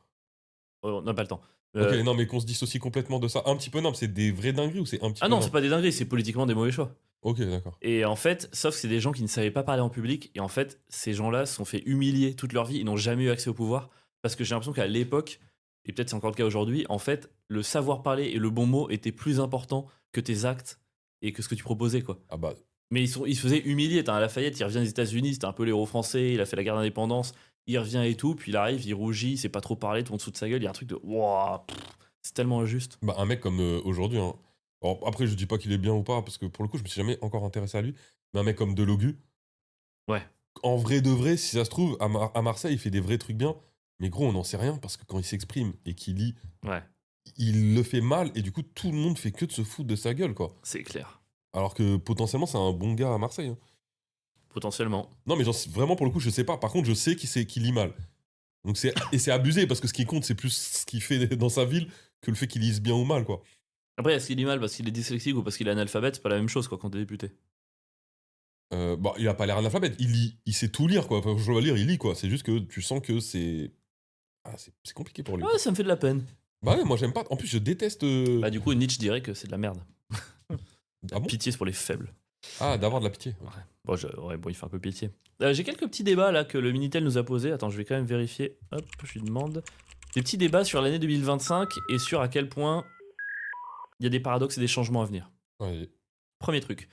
Oh, on n'a pas le temps. Ok, non, mais qu'on se dissocie complètement de ça. Un petit peu nimp, c'est des vrais dingueries ou c'est un petit Ah peu non, nimp? c'est pas des dingueries, c'est politiquement des mauvais choix. Ok, d'accord. Et en fait, sauf que c'est des gens qui ne savaient pas parler en public, et en fait, ces gens-là se sont fait humilier toute leur vie, ils n'ont jamais eu accès au pouvoir, parce que j'ai l'impression qu'à l'époque, et peut-être c'est encore le cas aujourd'hui, en fait, le savoir parler et le bon mot étaient plus importants que tes actes et que ce que tu proposais, quoi. Ah bah, Mais ils se faisaient humilier. T'as un Lafayette, il revient des États-Unis, c'était un peu l'héros français, il a fait la guerre d'indépendance, il revient et tout, puis il arrive, il rougit, il sait pas trop parler, tout en dessous de sa gueule, il y a un truc de waouh, c'est tellement injuste. bah, un mec comme aujourd'hui. Hein. Alors, après, je dis pas qu'il est bien ou pas, parce que pour le coup, je me suis jamais encore intéressé à lui. Mais un mec comme Delogu. Ouais. En vrai de vrai, si ça se trouve, à Marseille, il fait des vrais trucs bien. Mais gros, on n'en sait rien, parce que quand il s'exprime et qu'il lit, Ouais, il le fait mal, et du coup, tout le monde fait que de se foutre de sa gueule, quoi. c'est clair. Alors que potentiellement, c'est un bon gars à Marseille. Hein. Potentiellement. Non, mais vraiment, pour le coup, je sais pas. Par contre, je sais qu'il lit mal. Donc c'est abusé, parce que ce qui compte, c'est plus ce qu'il fait dans sa ville que le fait qu'il lise bien ou mal, quoi. Après, est-ce qu'il lit mal parce qu'il est dyslexique ou parce qu'il est analphabète? C'est pas la même chose, quoi, quand t'es député. Bah, il a pas l'air analphabète. Il lit, il sait tout lire, quoi. Enfin, je dois lire, il lit, quoi. C'est juste que tu sens que c'est compliqué pour lui, Ouais, quoi. ça me fait de la peine. Bah ouais, moi j'aime pas. En plus, je déteste. Bah, du coup, Nietzsche dirait que c'est de la merde. Ah bon? Pitié, c'est pour les faibles. Ah, d'avoir de la pitié. Ouais. Bon, ouais, bon, il fait un peu pitié. J'ai quelques petits débats là que le Minitel nous a posés. Attends, je vais quand même vérifier. Hop, je lui demande. Des petits débats sur l'année 2025 et sur à quel point il y a des paradoxes et des changements à venir. Ouais. Premier truc.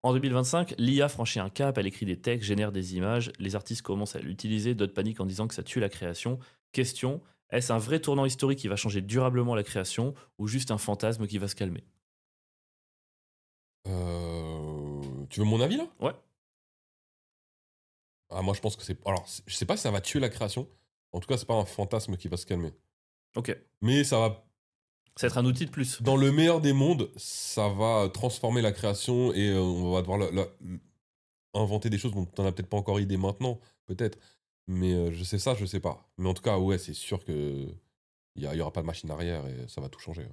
En 2025, l'IA franchit un cap, elle écrit des textes, génère des images, les artistes commencent à l'utiliser, d'autres paniquent en disant que ça tue la création. Question, est-ce un vrai tournant historique qui va changer durablement la création ou juste un fantasme qui va se calmer? Tu veux mon avis là? Ouais. Ah, moi je pense que c'est. Alors, je sais pas si ça va tuer la création. En tout cas, c'est pas un fantasme qui va se calmer. Ok. Mais ça va. Ça va être un outil de plus. Dans le meilleur des mondes, ça va transformer la création et on va devoir inventer des choses dont on n'a peut-être pas encore idée maintenant, peut-être. Mais je sais ça, je sais pas. Mais en tout cas, ouais, c'est sûr que il y aura pas de machine arrière et ça va tout changer.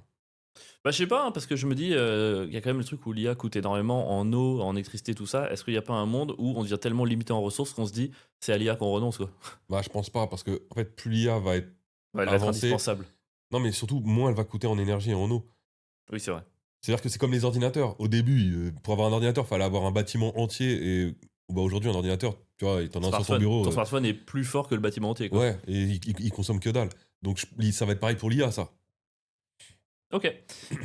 Bah, je sais pas, hein, parce que je me dis, il y a quand même le truc où l'IA coûte énormément en eau, en électricité, tout ça. Est-ce qu'il n'y a pas un monde où on devient tellement limité en ressources qu'on se dit, c'est à l'IA qu'on renonce, quoi? Bah, je pense pas, parce que en fait, plus l'IA va être Ouais, elle va être avancée, indispensable. non, mais surtout, moins elle va coûter en énergie et en eau. Oui, c'est vrai. C'est-à-dire que c'est comme les ordinateurs. Au début, pour avoir un ordinateur, il fallait avoir un bâtiment entier. Et bah, aujourd'hui, un ordinateur, tu vois, t'en as un sur ton Smartphone. bureau. Ton smartphone est plus fort que le bâtiment entier, quoi. Ouais, et il consomme que dalle. Donc ça va être pareil pour l'IA, ça. Ok.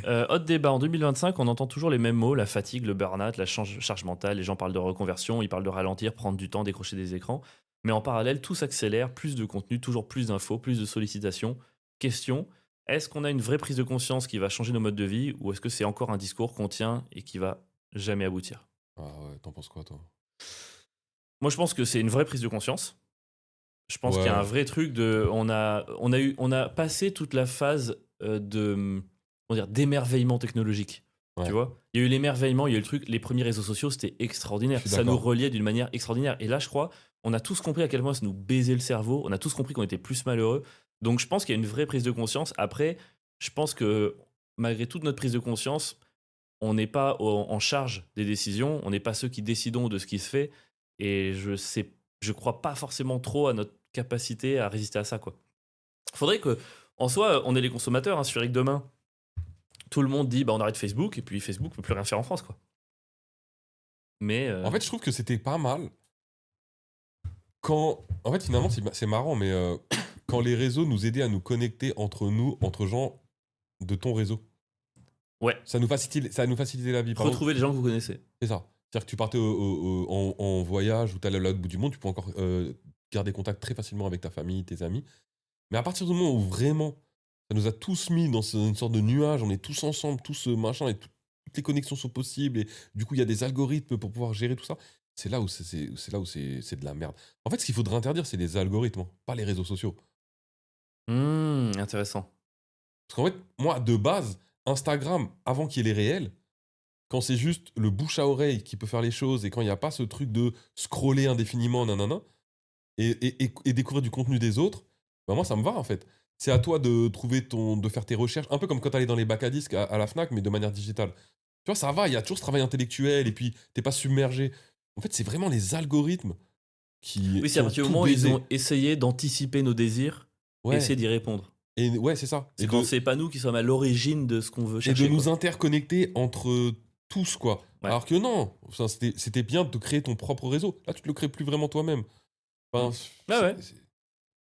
Autre débat. En 2025, on entend toujours les mêmes mots, la fatigue, le burn-out, la charge mentale. Les gens parlent de reconversion, ils parlent de ralentir, prendre du temps, décrocher des écrans. Mais en parallèle, tout s'accélère, plus de contenu, toujours plus d'infos, plus de sollicitations. Question, est-ce qu'on a une vraie prise de conscience qui va changer nos modes de vie ou est-ce que c'est encore un discours qu'on tient et qui va jamais aboutir? Ah ouais, t'en penses quoi, toi? Moi, je pense que c'est une vraie prise de conscience. Je pense qu'il y a un Ouais, vrai truc de. On a passé toute la phase de. Comment dire, d'émerveillement technologique. Tu ouais, vois? Il y a eu l'émerveillement, il y a eu le truc. Les premiers réseaux sociaux, c'était je extraordinaire. suis Ça nous d'accord. reliait d'une manière extraordinaire. Et là, je crois, on a tous compris à quel point ça nous baisait le cerveau. On a tous compris qu'on était plus malheureux. Donc, je pense qu'il y a une vraie prise de conscience. Après, je pense que malgré toute notre prise de conscience, on n'est pas en charge des décisions. On n'est pas ceux qui décidons de ce qui se fait. Et je crois pas forcément trop à notre capacité à résister à ça, quoi. Faudrait que, en soi, on est les consommateurs, hein, sur que demain, tout le monde dit bah on arrête Facebook et puis Facebook peut plus rien faire en France, quoi. Mais En fait, je trouve que c'était pas mal quand. En fait, finalement, c'est marrant, mais quand les réseaux nous aidaient à nous connecter entre nous, entre gens de ton réseau. ouais, Ça nous facilitait la vie. Par exemple, retrouver les gens que vous connaissez. c'est ça. C'est-à-dire que tu partais en voyage ou t'allais à l'autre bout du monde, tu peux encore garder contact très facilement avec ta famille, tes amis. Mais à partir du moment où vraiment, ça nous a tous mis dans une sorte de nuage, on est tous ensemble, tous machin, et toutes les connexions sont possibles, et du coup, il y a des algorithmes pour pouvoir gérer tout ça. C'est là où c'est là où c'est de la merde. En fait, ce qu'il faudrait interdire, c'est les algorithmes, hein, pas les réseaux sociaux. Intéressant. Parce qu'en fait, moi, de base, Instagram, avant qu'il y ait les réels, quand c'est juste le bouche à oreille qui peut faire les choses, et quand il n'y a pas ce truc de scroller indéfiniment, nanana, et découvrir du contenu des autres, bah moi ça me va en fait. C'est à toi de trouver de faire tes recherches, un peu comme quand t'allais dans les bacs à disques à la Fnac, mais de manière digitale. Tu vois, ça va, il y a toujours ce travail intellectuel, et puis t'es pas submergé. En fait, c'est vraiment les algorithmes Oui, c'est qui à ont partir du tout moment où ils baisé. ont essayé d'anticiper nos désirs et Ouais, essayer d'y répondre. et ouais, c'est ça. C'est quand c'est pas nous qui sommes à l'origine de ce qu'on veut Et de chercher, nous quoi. interconnecter entre tous, quoi. Ouais. Alors que non, enfin, c'était bien de te créer ton propre réseau. Là, tu te le crées plus vraiment toi-même. Enfin, Ah ouais.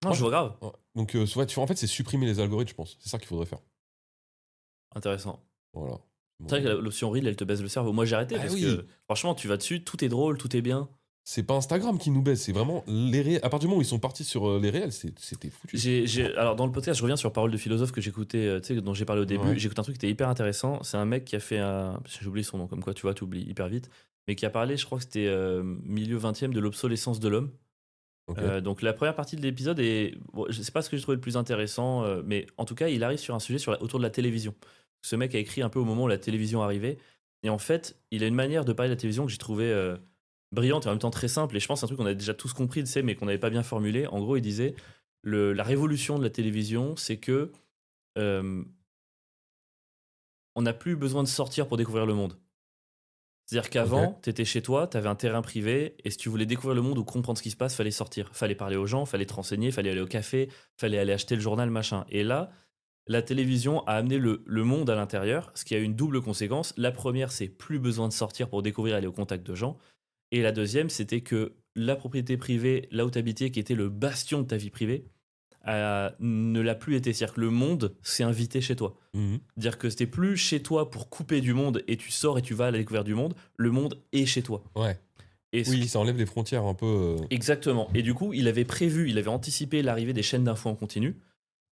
Non, moi, je vois grave. ouais. Donc, ouais, en fait, c'est supprimer les algorithmes, je pense. C'est ça qu'il faudrait faire. Intéressant. Voilà. C'est vrai que l'option Reel, elle te baisse le cerveau. Moi, j'ai arrêté Ah parce oui. que, franchement, tu vas dessus, tout est drôle, tout est bien. C'est pas Instagram qui nous baisse, c'est vraiment les réels. À partir du moment où ils sont partis sur les réels, c'était foutu. Alors, dans le podcast, je reviens sur Parole de philosophe que j'écoutais, tu sais, dont j'ai parlé au début. Ouais. J'écoute un truc qui était hyper intéressant. C'est un mec qui a fait un. J'ai oublié son nom, comme quoi, tu vois, tu oublies hyper vite. Mais qui a parlé, je crois que c'était milieu 20e, de l'obsolescence de l'homme. Ok. Donc, la première partie de l'épisode est. Bon, je sais pas ce que j'ai trouvé le plus intéressant, mais en tout cas, il arrive sur un sujet autour de la télévision. Ce mec a écrit un peu au moment où la télévision arrivait. Et en fait, il a une manière de parler de la télévision que j'ai trouvé brillante et en même temps très simple. Et je pense un truc qu'on a déjà tous compris, tu sais, mais qu'on n'avait pas bien formulé. En gros, il disait la révolution de la télévision, c'est que euh, on n'a plus besoin de sortir pour découvrir le monde. C'est-à-dire qu'avant, tu étais chez toi, tu avais un terrain privé, et si tu voulais découvrir le monde ou comprendre ce qui se passe, fallait sortir. Fallait parler aux gens, fallait te renseigner, fallait aller au café, fallait aller acheter le journal, machin. Et là, la télévision a amené le monde à l'intérieur, ce qui a une double conséquence. La première, c'est plus besoin de sortir pour découvrir, aller au contact de gens. Et la deuxième, c'était que la propriété privée, là où tu habitais, qui était le bastion de ta vie privée, ne l'a plus été. C'est-à-dire que le monde s'est invité chez toi. Mhm. Dire que c'était plus chez toi pour couper du monde et tu sors et tu vas à la découverte du monde. Le monde est chez toi. Ouais. Et ce Oui, qui- ça enlève les frontières un peu. Exactement. Et du coup, il avait anticipé l'arrivée des chaînes d'infos en continu.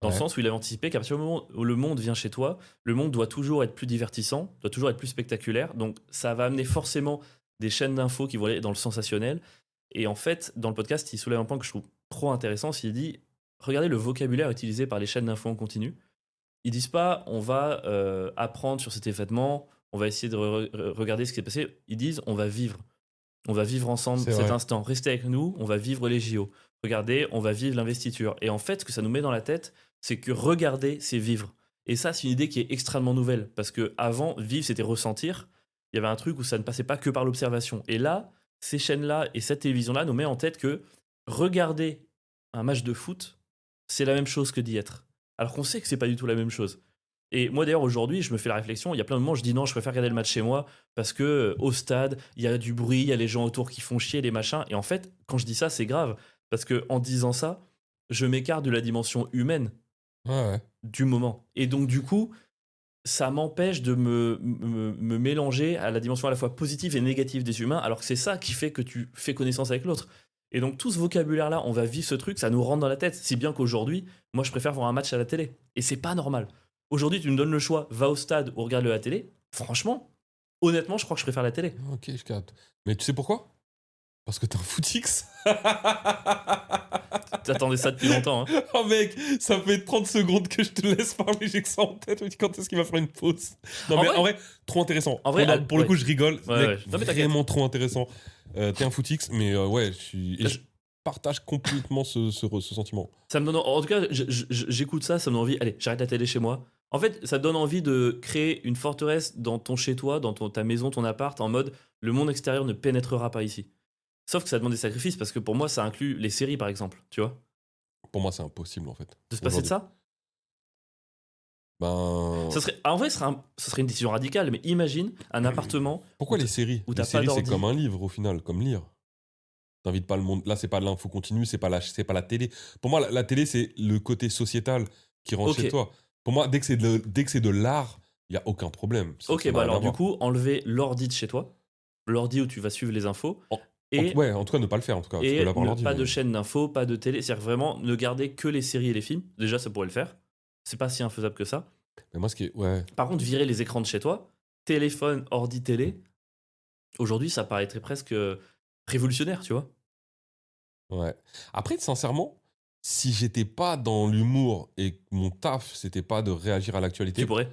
Dans le Ouais. sens où il avait anticipé qu'à partir du moment où le monde vient chez toi, le monde doit toujours être plus divertissant, doit toujours être plus spectaculaire. Donc ça va amener forcément des chaînes d'infos qui vont aller dans le sensationnel. Et en fait, dans le podcast, il soulève un point que je trouve trop intéressant. Il dit, regardez le vocabulaire utilisé par les chaînes d'infos en continu. Ils disent pas, on va apprendre sur cet événement, on va essayer de regarder ce qui s'est passé. Ils disent, on va vivre. On va vivre ensemble C'est cet vrai. instant. Restez avec nous, on va vivre les JO. Regardez, on va vivre l'investiture. Et en fait, ce que ça nous met dans la tête, c'est que regarder, c'est vivre. Et ça, c'est une idée qui est extrêmement nouvelle. Parce que avant, vivre, c'était ressentir. Il y avait un truc où ça ne passait pas que par l'observation. Et là, ces chaînes-là et cette télévision-là nous met en tête que regarder un match de foot, c'est la même chose que d'y être. Alors qu'on sait que c'est pas du tout la même chose. Et moi d'ailleurs aujourd'hui, je me fais la réflexion, il y a plein de moments, je dis non, je préfère regarder le match chez moi parce que au stade, il y a du bruit, il y a les gens autour qui font chier, les machins. Et en fait, quand je dis ça, c'est grave parce que en disant ça, je m'écarte de la dimension humaine Ouais. du moment. Et donc du coup, ça m'empêche de me mélanger à la dimension à la fois positive et négative des humains, alors que c'est ça qui fait que tu fais connaissance avec l'autre. Et donc tout ce vocabulaire-là, on va vivre ce truc, ça nous rentre dans la tête. Si bien qu'aujourd'hui, moi je préfère voir un match à la télé. Et c'est pas normal. Aujourd'hui, tu me donnes le choix, va au stade ou regarde-le à la télé. Franchement, honnêtement, je crois que je préfère la télé. Ok, je capte. Mais tu sais pourquoi? Parce que t'es un footix. T'attendais ça depuis longtemps, hein. Oh mec, ça fait 30 secondes que je te laisse parler, j'ai que ça en tête. Je me dis, quand est-ce qu'il va faire une pause? Non, En mais vrai- en vrai, trop intéressant. en vrai, pour le ouais. coup, je rigole. Ouais, Mec, ouais. Non, mais t'inquiète. vraiment trop intéressant. T'es un footix, mais ouais, et je partage complètement ce sentiment. Ça me donne, en tout cas, j'écoute ça, ça me donne envie. Allez, j'arrête la télé chez moi. En fait, ça donne envie de créer une forteresse dans ton chez-toi, dans ta maison, ton appart, en mode le monde extérieur ne pénétrera pas ici. Sauf que ça demande des sacrifices parce que pour moi, ça inclut les séries par exemple, tu vois. Pour moi, c'est impossible en fait. De se passer de ça. Ben. Ça serait, en vrai, ça serait une décision radicale, mais imagine un appartement. Pourquoi où les t'as- séries? où Les t'as pas séries, c'est d'ordi. comme un livre au final, comme lire. T'invites pas le monde. Là, c'est pas de l'info continue, c'est pas la télé. Pour moi, la télé, c'est le côté sociétal qui rentre Ok. chez toi. Pour moi, dès que c'est de l'art, il y a aucun problème. Ça Ok, n'a bah rien à alors du voir. coup, enlever l'ordi de chez toi, l'ordi où tu vas suivre les infos, et, Ouais, en tout cas, ne pas le faire. En tout cas, tu et peux l'avoir l'ordi. pas mais- de chaîne d'infos, pas de télé. C'est-à-dire vraiment ne garder que les séries et les films. Déjà, ça pourrait le faire. C'est pas si infaisable que ça. Mais moi, ce qui est. Ouais. Par contre, virer les écrans de chez toi, téléphone, ordi, télé, aujourd'hui, ça paraîtrait presque révolutionnaire, tu vois. Ouais. Après, sincèrement, si j'étais pas dans l'humour et que mon taf, c'était pas de réagir à l'actualité. Tu pourrais.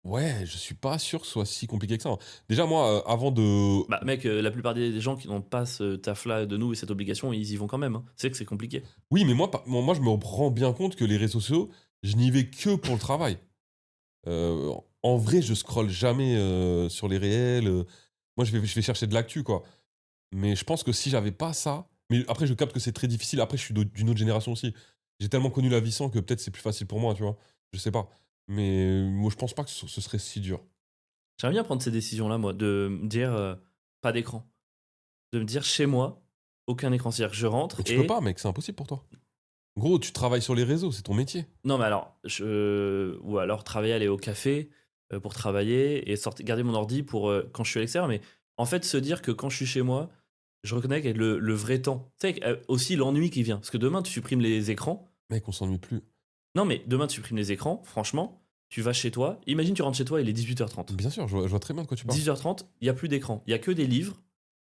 Ouais, je suis pas sûr que ce soit si compliqué que ça. Déjà, moi, avant de. Bah, mec, la plupart des gens qui n'ont pas ce taf-là de nous et cette obligation, ils y vont quand même. Hein. C'est que c'est compliqué. Oui, mais moi, je me rends bien compte que les réseaux sociaux, je n'y vais que pour le travail. En vrai, je scrolle jamais sur les réels. Moi, je vais chercher de l'actu, quoi. Mais je pense que si j'avais pas ça. Mais après, je capte que c'est très difficile. Après, je suis d'une autre génération aussi. J'ai tellement connu la vie sans que peut-être c'est plus facile pour moi, tu vois. Je sais pas. Mais moi, je pense pas que ce serait si dur. J'aimerais bien prendre ces décisions-là, moi, de me dire pas d'écran. De me dire chez moi, aucun écran. C'est-à-dire que je rentre Mais tu et. peux pas, mec, c'est impossible pour toi. Gros, tu travailles sur les réseaux, c'est ton métier. Non, mais alors, ou alors travailler, aller au café pour travailler et garder mon ordi pour quand je suis à l'extérieur. Mais en fait, se dire que quand je suis chez moi, je reconnecte avec le vrai temps. Tu sais, aussi l'ennui qui vient. Parce que demain, tu supprimes les écrans. Mec, on s'ennuie plus. Non, mais demain, tu supprimes les écrans. Franchement, tu vas chez toi. Imagine, tu rentres chez toi, il est 18h30. Bien sûr, je vois très bien de quoi tu parles. 18h30, il n'y a plus d'écran. Il n'y a que des livres,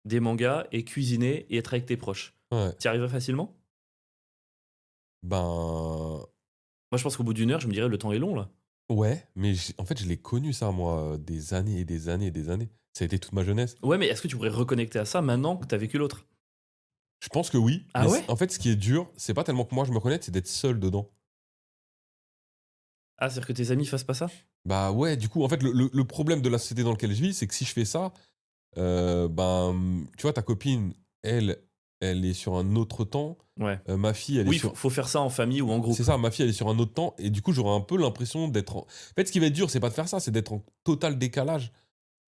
des mangas et cuisiner et être avec tes proches. Ouais. Tu y arriverais facilement? Ben. Moi, je pense qu'au bout d'une heure, je me dirais le temps est long là. Ouais, mais en fait, je l'ai connu ça, moi, des années et des années et des années. Ça a été toute ma jeunesse. Ouais, mais est-ce que tu pourrais reconnecter à ça maintenant que t'as vécu l'autre? Je pense que oui, Ah mais ouais? en fait, ce qui est dur, c'est pas tellement que moi je me reconnecte, c'est d'être seul dedans. Ah, c'est-à-dire que tes amis fassent pas ça? Bah ouais, du coup, en fait, le problème de la société dans laquelle je vis, c'est que si je fais ça, tu vois, ta copine, elle est sur un autre temps. Ouais. Ma fille, elle est Oui, sur. faut faire ça en famille ou en groupe. C'est ça, ma fille, elle est sur un autre temps. Et du coup, j'aurais un peu l'impression d'être. En fait, ce qui va être dur, c'est pas de faire ça, c'est d'être en total décalage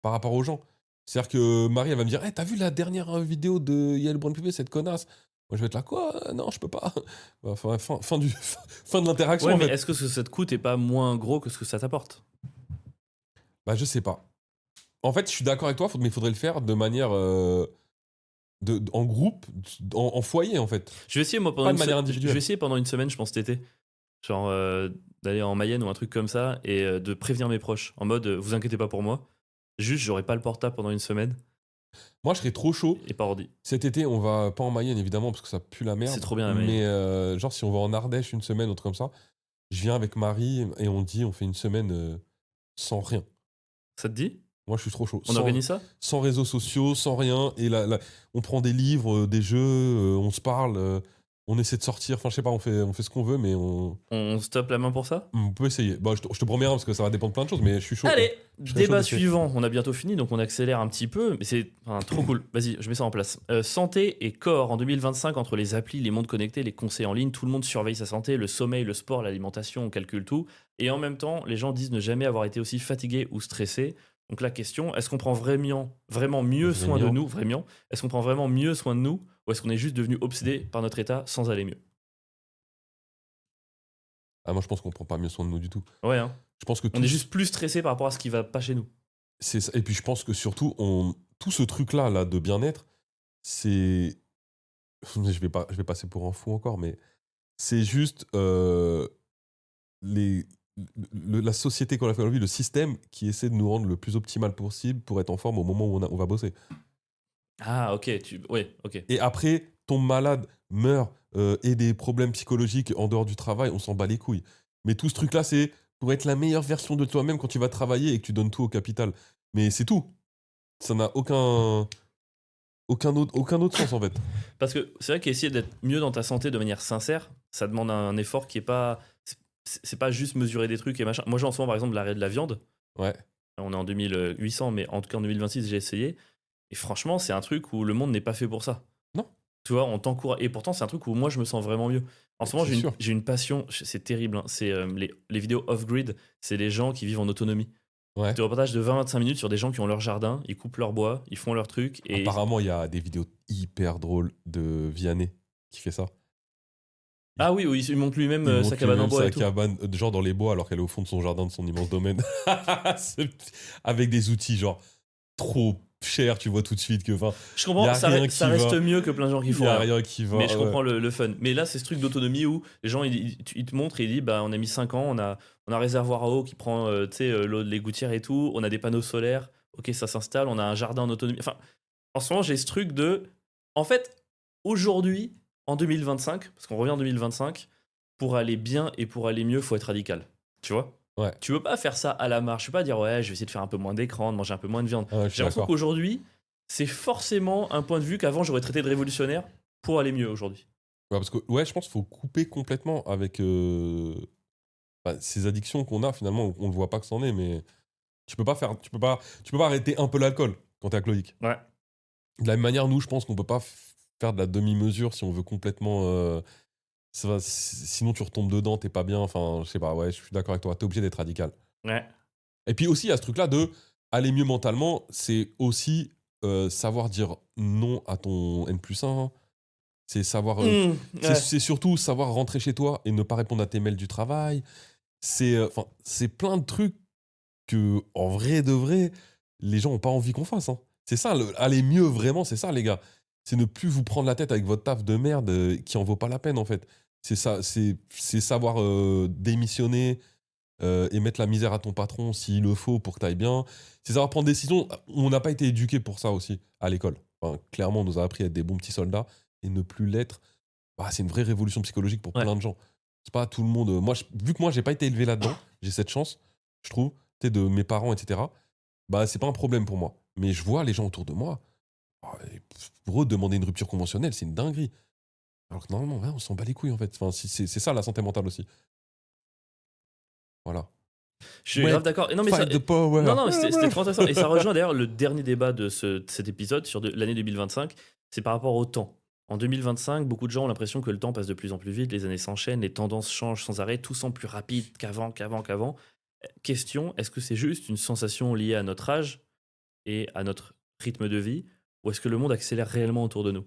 par rapport aux gens. C'est-à-dire que Marie, elle va me dire: t'as vu la dernière vidéo de Yael Braun-Pivet, cette connasse? Moi, je vais être là, quoi? Non, je peux pas. Bah, fin de l'interaction, Ouais, en mais fait. est-ce que ce que ça te coûte est pas moins gros que ce que ça t'apporte? Bah, je sais pas. En fait, je suis d'accord avec toi, mais il faudrait le faire de manière. En groupe, en foyer, en fait. Je vais essayer, moi, pendant Pas de une manière semaine. Je individuelle. vais essayer pendant une semaine, je pense, cet été. Genre, d'aller en Mayenne ou un truc comme ça et de prévenir mes proches. En mode, vous inquiétez pas pour moi. Juste, j'aurai pas le portable pendant une semaine Moi, je serais trop chaud. et pas ordi. Cet été, on va pas en Mayenne, évidemment, parce que ça pue la merde. C'est trop bien, la Mayenne. Mais genre, si on va en Ardèche une semaine, autre comme ça, je viens avec Marie et on fait une semaine sans rien. Ça te dit? Moi, je suis trop chaud. On organise ça? Sans réseaux sociaux, sans rien. Et là, on prend des livres, des jeux, on se parle, on essaie de sortir. Enfin, je sais pas, on fait ce qu'on veut, mais On se tape la main pour ça? on peut essayer. Bah, je te promets rien, parce que ça va dépendre de plein de choses, mais je suis chaud. Allez, Je serais chaud débat d'essayer. suivant. On a bientôt fini, donc on accélère un petit peu, mais c'est trop cool. Vas-y, je mets ça en place. Santé et corps en 2025, entre les applis, les montres connectés, les conseils en ligne, tout le monde surveille sa santé, le sommeil, le sport, l'alimentation, on calcule tout. Et en même temps, les gens disent ne jamais avoir été aussi fatigués ou stressés. Donc la question, est-ce qu'on prend vraiment mieux soin de Vraiment. nous, vraiment? Est-ce qu'on prend vraiment mieux soin de nous, ou est-ce qu'on est juste devenu obsédé par notre état sans aller mieux? Ah, moi, je pense qu'on prend pas mieux soin de nous du tout. Ouais, hein. Je pense que On est juste plus stressé par rapport à ce qui va pas chez nous. c'est ça. Et puis, je pense que surtout, tout ce truc-là là, de bien-être, c'est. Je vais passer pour un fou encore, mais c'est juste les, la société qu'on a fait aujourd'hui, le système qui essaie de nous rendre le plus optimal possible pour être en forme au moment où on va bosser. Ah, ok, ouais, ok. Et après, tombe malade, meurt, et des problèmes psychologiques en dehors du travail, on s'en bat les couilles. Mais tout ce truc-là, c'est pour être la meilleure version de toi-même quand tu vas travailler et que tu donnes tout au capital. Mais c'est tout. Ça n'a aucun autre sens, en fait. Parce que c'est vrai qu'essayer d'être mieux dans ta santé de manière sincère, ça demande un effort qui est pas. C'est pas juste mesurer des trucs et machin. Moi, j'ai en ce moment, par exemple, l'arrêt de la viande. Ouais. On est en 2800, mais en tout cas en 2026, j'ai essayé. Et franchement, c'est un truc où le monde n'est pas fait pour ça. Non. Tu vois, on t'encourage. Et pourtant, c'est un truc où moi, je me sens vraiment mieux. En ce moment, C'est sûr. j'ai une passion. C'est terrible, hein. C'est les vidéos off-grid. C'est les gens qui vivent en autonomie. Ouais. Des reportages de 20-25 minutes sur des gens qui ont leur jardin, ils coupent leur bois, ils font leur truc. Et Apparemment, il y a des vidéos hyper drôles de Vianney qui fait ça. ah oui, oui, il monte lui-même Il monte sa cabane en lui-même bois sa et tout. cabane, genre dans les bois, alors qu'elle est au fond de son jardin, de son immense domaine. Avec des outils, genre, trop chers, tu vois tout de suite que. Enfin, Je comprends, y a ça, rien ça qui reste va. mieux que plein de gens qui il font y a rien. rien qui va. Mais je ouais. comprends le fun. Mais là, c'est ce truc d'autonomie où les gens, ils te montrent et ils disent bah, on a mis 5 ans, on a un réservoir à eau qui prend l'eau, les gouttières et tout, on a des panneaux solaires, ok, ça s'installe, on a un jardin en autonomie. Enfin, en ce moment, j'ai ce truc de. En fait, aujourd'hui, en 2025, parce qu'on revient en 2025, pour aller bien et pour aller mieux, faut être radical. Tu vois? Ouais. Tu peux pas faire ça à la marche. Tu peux pas dire ouais, je vais essayer de faire un peu moins d'écran, de manger un peu moins de viande. Ah ouais, je suis J'ai l'impression d'accord. qu'aujourd'hui, c'est forcément un point de vue qu'avant j'aurais traité de révolutionnaire pour aller mieux aujourd'hui. Ouais, parce que, ouais, je pense qu'il faut couper complètement avec ces addictions qu'on a, finalement, on ne voit pas que c'en est, mais tu peux pas arrêter un peu l'alcool quand t'es alcoolique. Ouais. De la même manière, nous, je pense qu'on peut pas faire de la demi-mesure si on veut complètement. Sinon, tu retombes dedans, t'es pas bien. Enfin, je sais pas, ouais, je suis d'accord avec toi. T'es obligé d'être radical. Ouais. Et puis aussi, il y a ce truc-là de aller mieux mentalement, c'est aussi savoir dire non à ton N+1. C'est savoir. Ouais. C'est surtout savoir rentrer chez toi et ne pas répondre à tes mails du travail. C'est plein de trucs que, en vrai de vrai, les gens n'ont pas envie qu'on fasse. Hein. C'est ça, aller mieux vraiment, c'est ça, les gars. C'est ne plus vous prendre la tête avec votre taf de merde qui en vaut pas la peine, en fait. C'est ça, c'est savoir démissionner et mettre la misère à ton patron s'il le faut pour que tu ailles bien. C'est savoir prendre des décisions. On n'a pas été éduqués pour ça aussi à l'école. Enfin, clairement, on nous a appris à être des bons petits soldats et ne plus l'être. Bah, c'est une vraie révolution psychologique pour Ouais. plein de gens. C'est pas tout le monde. Vu que moi, j'ai pas été élevé là-dedans, j'ai cette chance. je trouve, tu sais, de mes parents, etc., bah, c'est pas un problème pour moi. Mais je vois les gens autour de moi, et pour eux, demander une rupture conventionnelle, c'est une dinguerie. Alors que normalement, ouais, on s'en bat les couilles, en fait. Enfin, c'est ça, la santé mentale aussi. Voilà. Je suis Ouais, grave d'accord. Et non, mais ça, fight the power. non, non, mais c'était trop intéressant. Et ça rejoint d'ailleurs le dernier débat de cet épisode sur l'année 2025. C'est par rapport au temps. En 2025, beaucoup de gens ont l'impression que le temps passe de plus en plus vite, les années s'enchaînent, les tendances changent sans arrêt, tout semble plus rapide qu'avant. Question, est-ce que c'est juste une sensation liée à notre âge et à notre rythme de vie, ou est-ce que le monde accélère réellement autour de nous?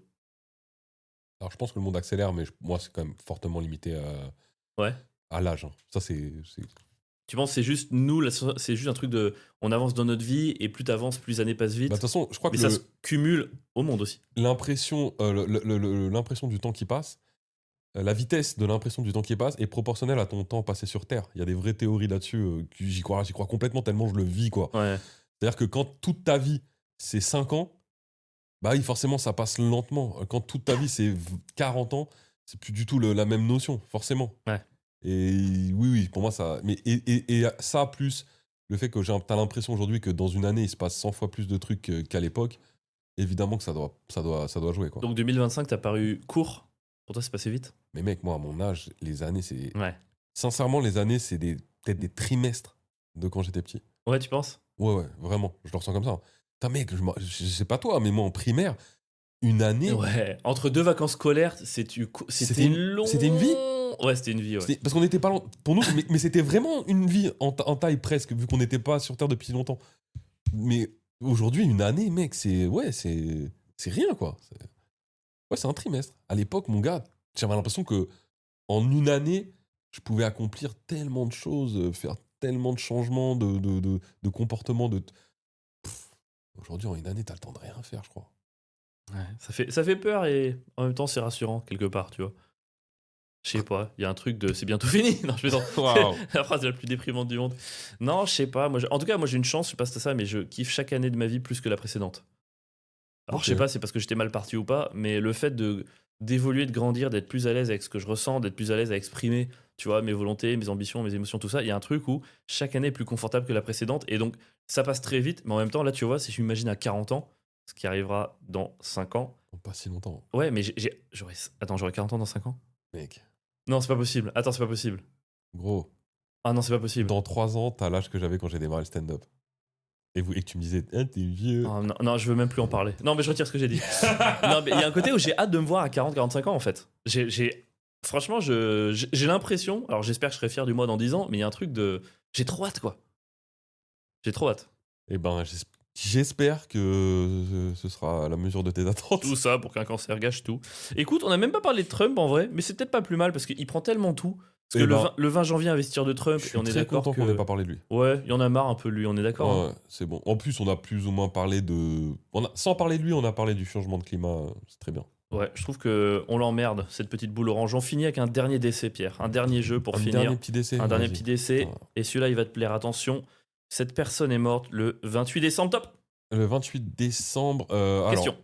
Alors, je pense que le monde accélère, mais moi, c'est quand même fortement limité Ouais. à l'âge, hein. Ça, c'est. Tu penses que c'est juste nous, c'est juste un truc de. On avance dans notre vie et plus t'avances, plus les années passent vite. Bah, de toute façon, je crois Mais que ça se cumule au monde aussi. l'impression l'impression du temps qui passe, la vitesse de l'impression du temps qui passe est proportionnelle à ton temps passé sur Terre. Il y a des vraies théories là-dessus, j'y crois complètement tellement je le vis, quoi. Ouais. C'est-à-dire que quand toute ta vie, c'est 5 ans, bah oui, forcément, ça passe lentement. Quand toute ta vie, c'est 40 ans, c'est plus du tout la même notion, forcément. Ouais. Et oui, pour moi, ça. Mais, et ça, plus le fait que t'as l'impression aujourd'hui que dans une année, il se passe 100 fois plus de trucs qu'à l'époque, évidemment que ça doit jouer, quoi. Donc 2025, t'as paru court. Pour toi, c'est passé vite. Mais mec, moi, à mon âge, les années, c'est. Ouais. Sincèrement, les années, c'est peut-être des trimestres de quand j'étais petit. Ouais, tu penses? Ouais, vraiment, je le ressens comme ça. Putain, mec, je sais pas toi, mais moi, en primaire, une année. Ouais. Entre deux vacances scolaires, c'était c'était une vie. Ouais, c'était une vie, ouais. Parce qu'on n'était pas loin. Pour nous, mais c'était vraiment une vie en taille presque, vu qu'on n'était pas sur Terre depuis longtemps. Mais aujourd'hui, une année, mec, c'est rien, quoi. Ouais, c'est un trimestre. À l'époque, mon gars, j'avais l'impression que en une année, je pouvais accomplir tellement de choses, faire tellement de changements de comportement. Aujourd'hui, en une année, t'as le temps de rien faire, je crois. Ouais, ça fait peur et en même temps, c'est rassurant, quelque part, tu vois. Je sais pas, il y a un truc de c'est bientôt fini. Non, je plaisante. Waouh. La phrase la plus déprimante du monde. Non, je sais pas. En tout cas, moi j'ai une chance, je sais pas si c'est ça, mais je kiffe chaque année de ma vie plus que la précédente. Alors, Ok. je sais pas, c'est parce que j'étais mal parti ou pas, mais le fait d'évoluer, de grandir, d'être plus à l'aise avec ce que je ressens, d'être plus à l'aise à exprimer, tu vois, mes volontés, mes ambitions, mes émotions, tout ça, il y a un truc où chaque année est plus confortable que la précédente, et donc ça passe très vite, mais en même temps, là, tu vois, si je m'imagine à 40 ans, ce qui arrivera dans 5 ans, Pas si longtemps, ouais, mais j'aurais 40 ans dans 5 ans? mec. Non, c'est pas possible. Attends, c'est pas possible. Gros, Ah non, c'est pas possible. dans 3 ans, t'as l'âge que j'avais quand j'ai démarré le stand-up. Et que tu me disais, ah, t'es vieux. Oh, non, non, je veux même plus en parler. Non, mais je retire ce que j'ai dit. Non, mais il y a un côté où j'ai hâte de me voir à 40-45 ans, en fait. Franchement, j'ai l'impression, alors j'espère que je serai fier du moi dans 10 ans, mais il y a un truc de. J'ai trop hâte, quoi. J'ai trop hâte. Eh ben, j'espère que ce sera à la mesure de tes attentes. Tout ça pour qu'un cancer gâche tout. Écoute, on a même pas parlé de Trump en vrai, mais c'est peut-être pas plus mal parce qu'il prend tellement tout. Parce que Eh ben, le 20 janvier, investiture de Trump, Je et suis on est très d'accord content que. qu'on n'ait pas parlé de lui. Ouais, il y en a marre un peu de lui, on est d'accord. Hein. Ouais, c'est bon. En plus, on a plus ou moins parlé de. Sans parler de lui, on a parlé du changement de climat. C'est très bien. Ouais, je trouve que on l'emmerde, cette petite boule orange. On finit avec un dernier décès, Pierre. Un dernier jeu pour Un finir. dernier petit décès. Un dernier vas-y. petit décès. Putain. Et celui-là, il va te plaire. Attention, cette personne est morte le 28 décembre. Top. Le 28 décembre. Question.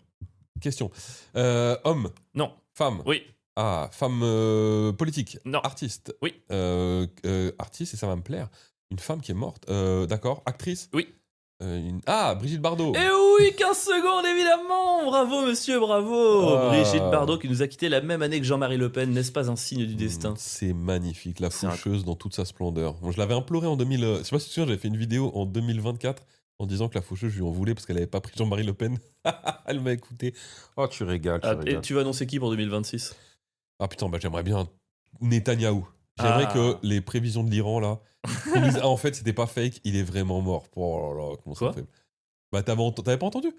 Question. Homme, Non. femme. Oui. Ah, femme politique. Non. Artiste. Oui. Artiste, et ça va me plaire. Une femme qui est morte. D'accord. Actrice. Oui. Ah, Brigitte Bardot. Eh oui, 15 secondes, évidemment. Bravo, monsieur, bravo. Ah. Brigitte Bardot qui nous a quitté la même année que Jean-Marie Le Pen. N'est-ce pas un signe du destin? C'est magnifique, la C'est faucheuse dans toute sa splendeur. Moi, je l'avais imploré en 2000. Je sais pas si tu te souviens, j'avais fait une vidéo en 2024 en disant que la faucheuse, je lui en voulais parce qu'elle avait pas pris Jean-Marie Le Pen. Elle m'a écouté. Oh, tu régales, tu Ah, et régales. tu vas annoncer qui pour 2026? Ah putain, bah, j'aimerais bien Netanyahou. J'aimerais Ah. que les prévisions de l'Iran, là, qu'on dise, ah, en fait, c'était pas fake, il est vraiment mort. Oh là là, comment ça Quoi me fait. Bah, t'avais pas entendu?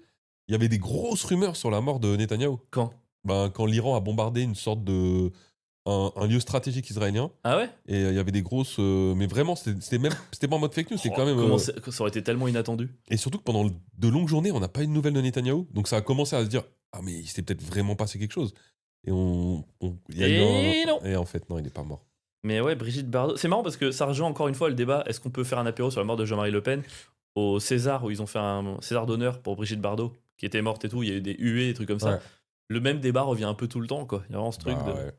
Il y avait des grosses rumeurs sur la mort de Netanyahou. Quand? Ben, quand l'Iran a bombardé une sorte de. Un lieu stratégique israélien. Ah ouais? Et il y avait des grosses. Mais vraiment, c'était pas en mode fake news, c'était quand même. Comment ça aurait été tellement inattendu. Et surtout que pendant de longues journées, on n'a pas eu de nouvelles de Netanyahou. Donc ça a commencé à se dire, ah, mais il s'était peut-être vraiment passé quelque chose. Et il y a eu Et non. Et en fait, non, il n'est pas mort. Mais ouais, Brigitte Bardot. C'est marrant parce que ça rejoint encore une fois le débat. Est-ce qu'on peut faire un apéro sur la mort de Jean-Marie Le Pen au César où ils ont fait un César d'honneur pour Brigitte Bardot qui était morte et tout. Il y a eu des huées, des trucs comme ça. Ouais. Le même débat revient un peu tout le temps, quoi. Il y a vraiment ce truc Bah, de. ouais.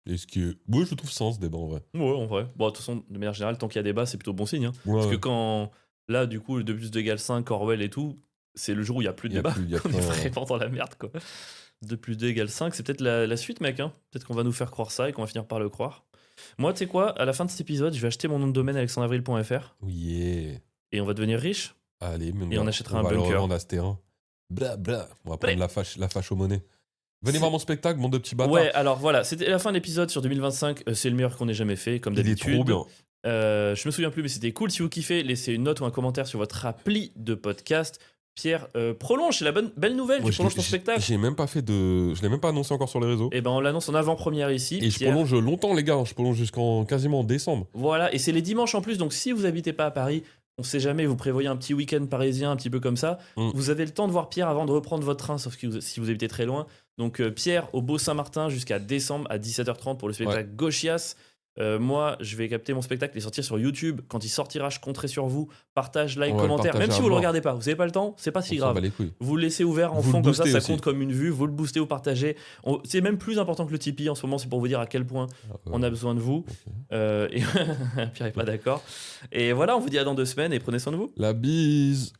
Et ce qui est... Ouais, je trouve ça, ce débat, en vrai. Ouais, en vrai. Bon, de toute façon, de manière générale, tant qu'il y a débat, c'est plutôt bon signe. Hein. Ouais, Parce que ouais. quand, là, du coup, 2 plus 2 égale 5, Orwell et tout, c'est le jour où il n'y a plus de Il y a débat. plus- il y a On plus est un- vraiment dans la merde, quoi. 2 plus 2 égale 5, c'est peut-être la suite, mec. Hein. Peut-être qu'on va nous faire croire ça et qu'on va finir par le croire. Moi, tu sais quoi, à la fin de cet épisode, je vais acheter mon nom de domaine alexandreavril.fr Oui, yeah. et on va devenir riche. Allez, mais Et on achètera un va le bunker. revendre à ce terrain. Bla, bla. On va prendre la fâche aux monnaies. Venez C'est- voir mon spectacle, mon deux petits bâtards. Ouais, alors voilà, c'était la fin de l'épisode sur 2025. C'est le meilleur qu'on ait jamais fait, comme Il est d'habitude. trop bien. Je me souviens plus, mais c'était cool. Si vous kiffez, laissez une note ou un commentaire sur votre appli de podcast. Pierre, prolonge, c'est la belle nouvelle. Moi, Tu prolonges ton spectacle. J'ai même pas fait de. Je l'ai même pas annoncé encore sur les réseaux. Et ben on l'annonce en avant-première ici. Et je Pierre. prolonge longtemps, les gars. Je prolonge jusqu'en quasiment décembre. Voilà, et c'est les dimanches en plus. Donc si vous habitez pas à Paris, on sait jamais, vous prévoyez un petit week-end parisien, un petit peu comme ça. Vous avez le temps de voir Pierre avant de reprendre votre train, sauf que si vous habitez très loin. Donc Pierre au Beau Saint-Martin jusqu'à décembre à 17h30 pour le spectacle Gauchias. Moi, je vais capter mon spectacle et sortir sur YouTube. Quand il sortira, je compterai sur vous. Partage, like, On va le commentaire. partager Même si à vous le mort. regardez pas, vous avez pas le temps, c'est pas si On s'en grave. bat les couilles. Vous le laissez ouvert en Vous fond, le comme ça, boostez ça aussi. compte comme une vue. Vous le boostez, vous partagez. C'est même plus important que le Tipeee en ce moment, c'est pour vous dire à quel point on a besoin de vous. Ok. Et Pierre est pas d'accord. Et voilà, on vous dit à dans 2 semaines et prenez soin de vous. La bise.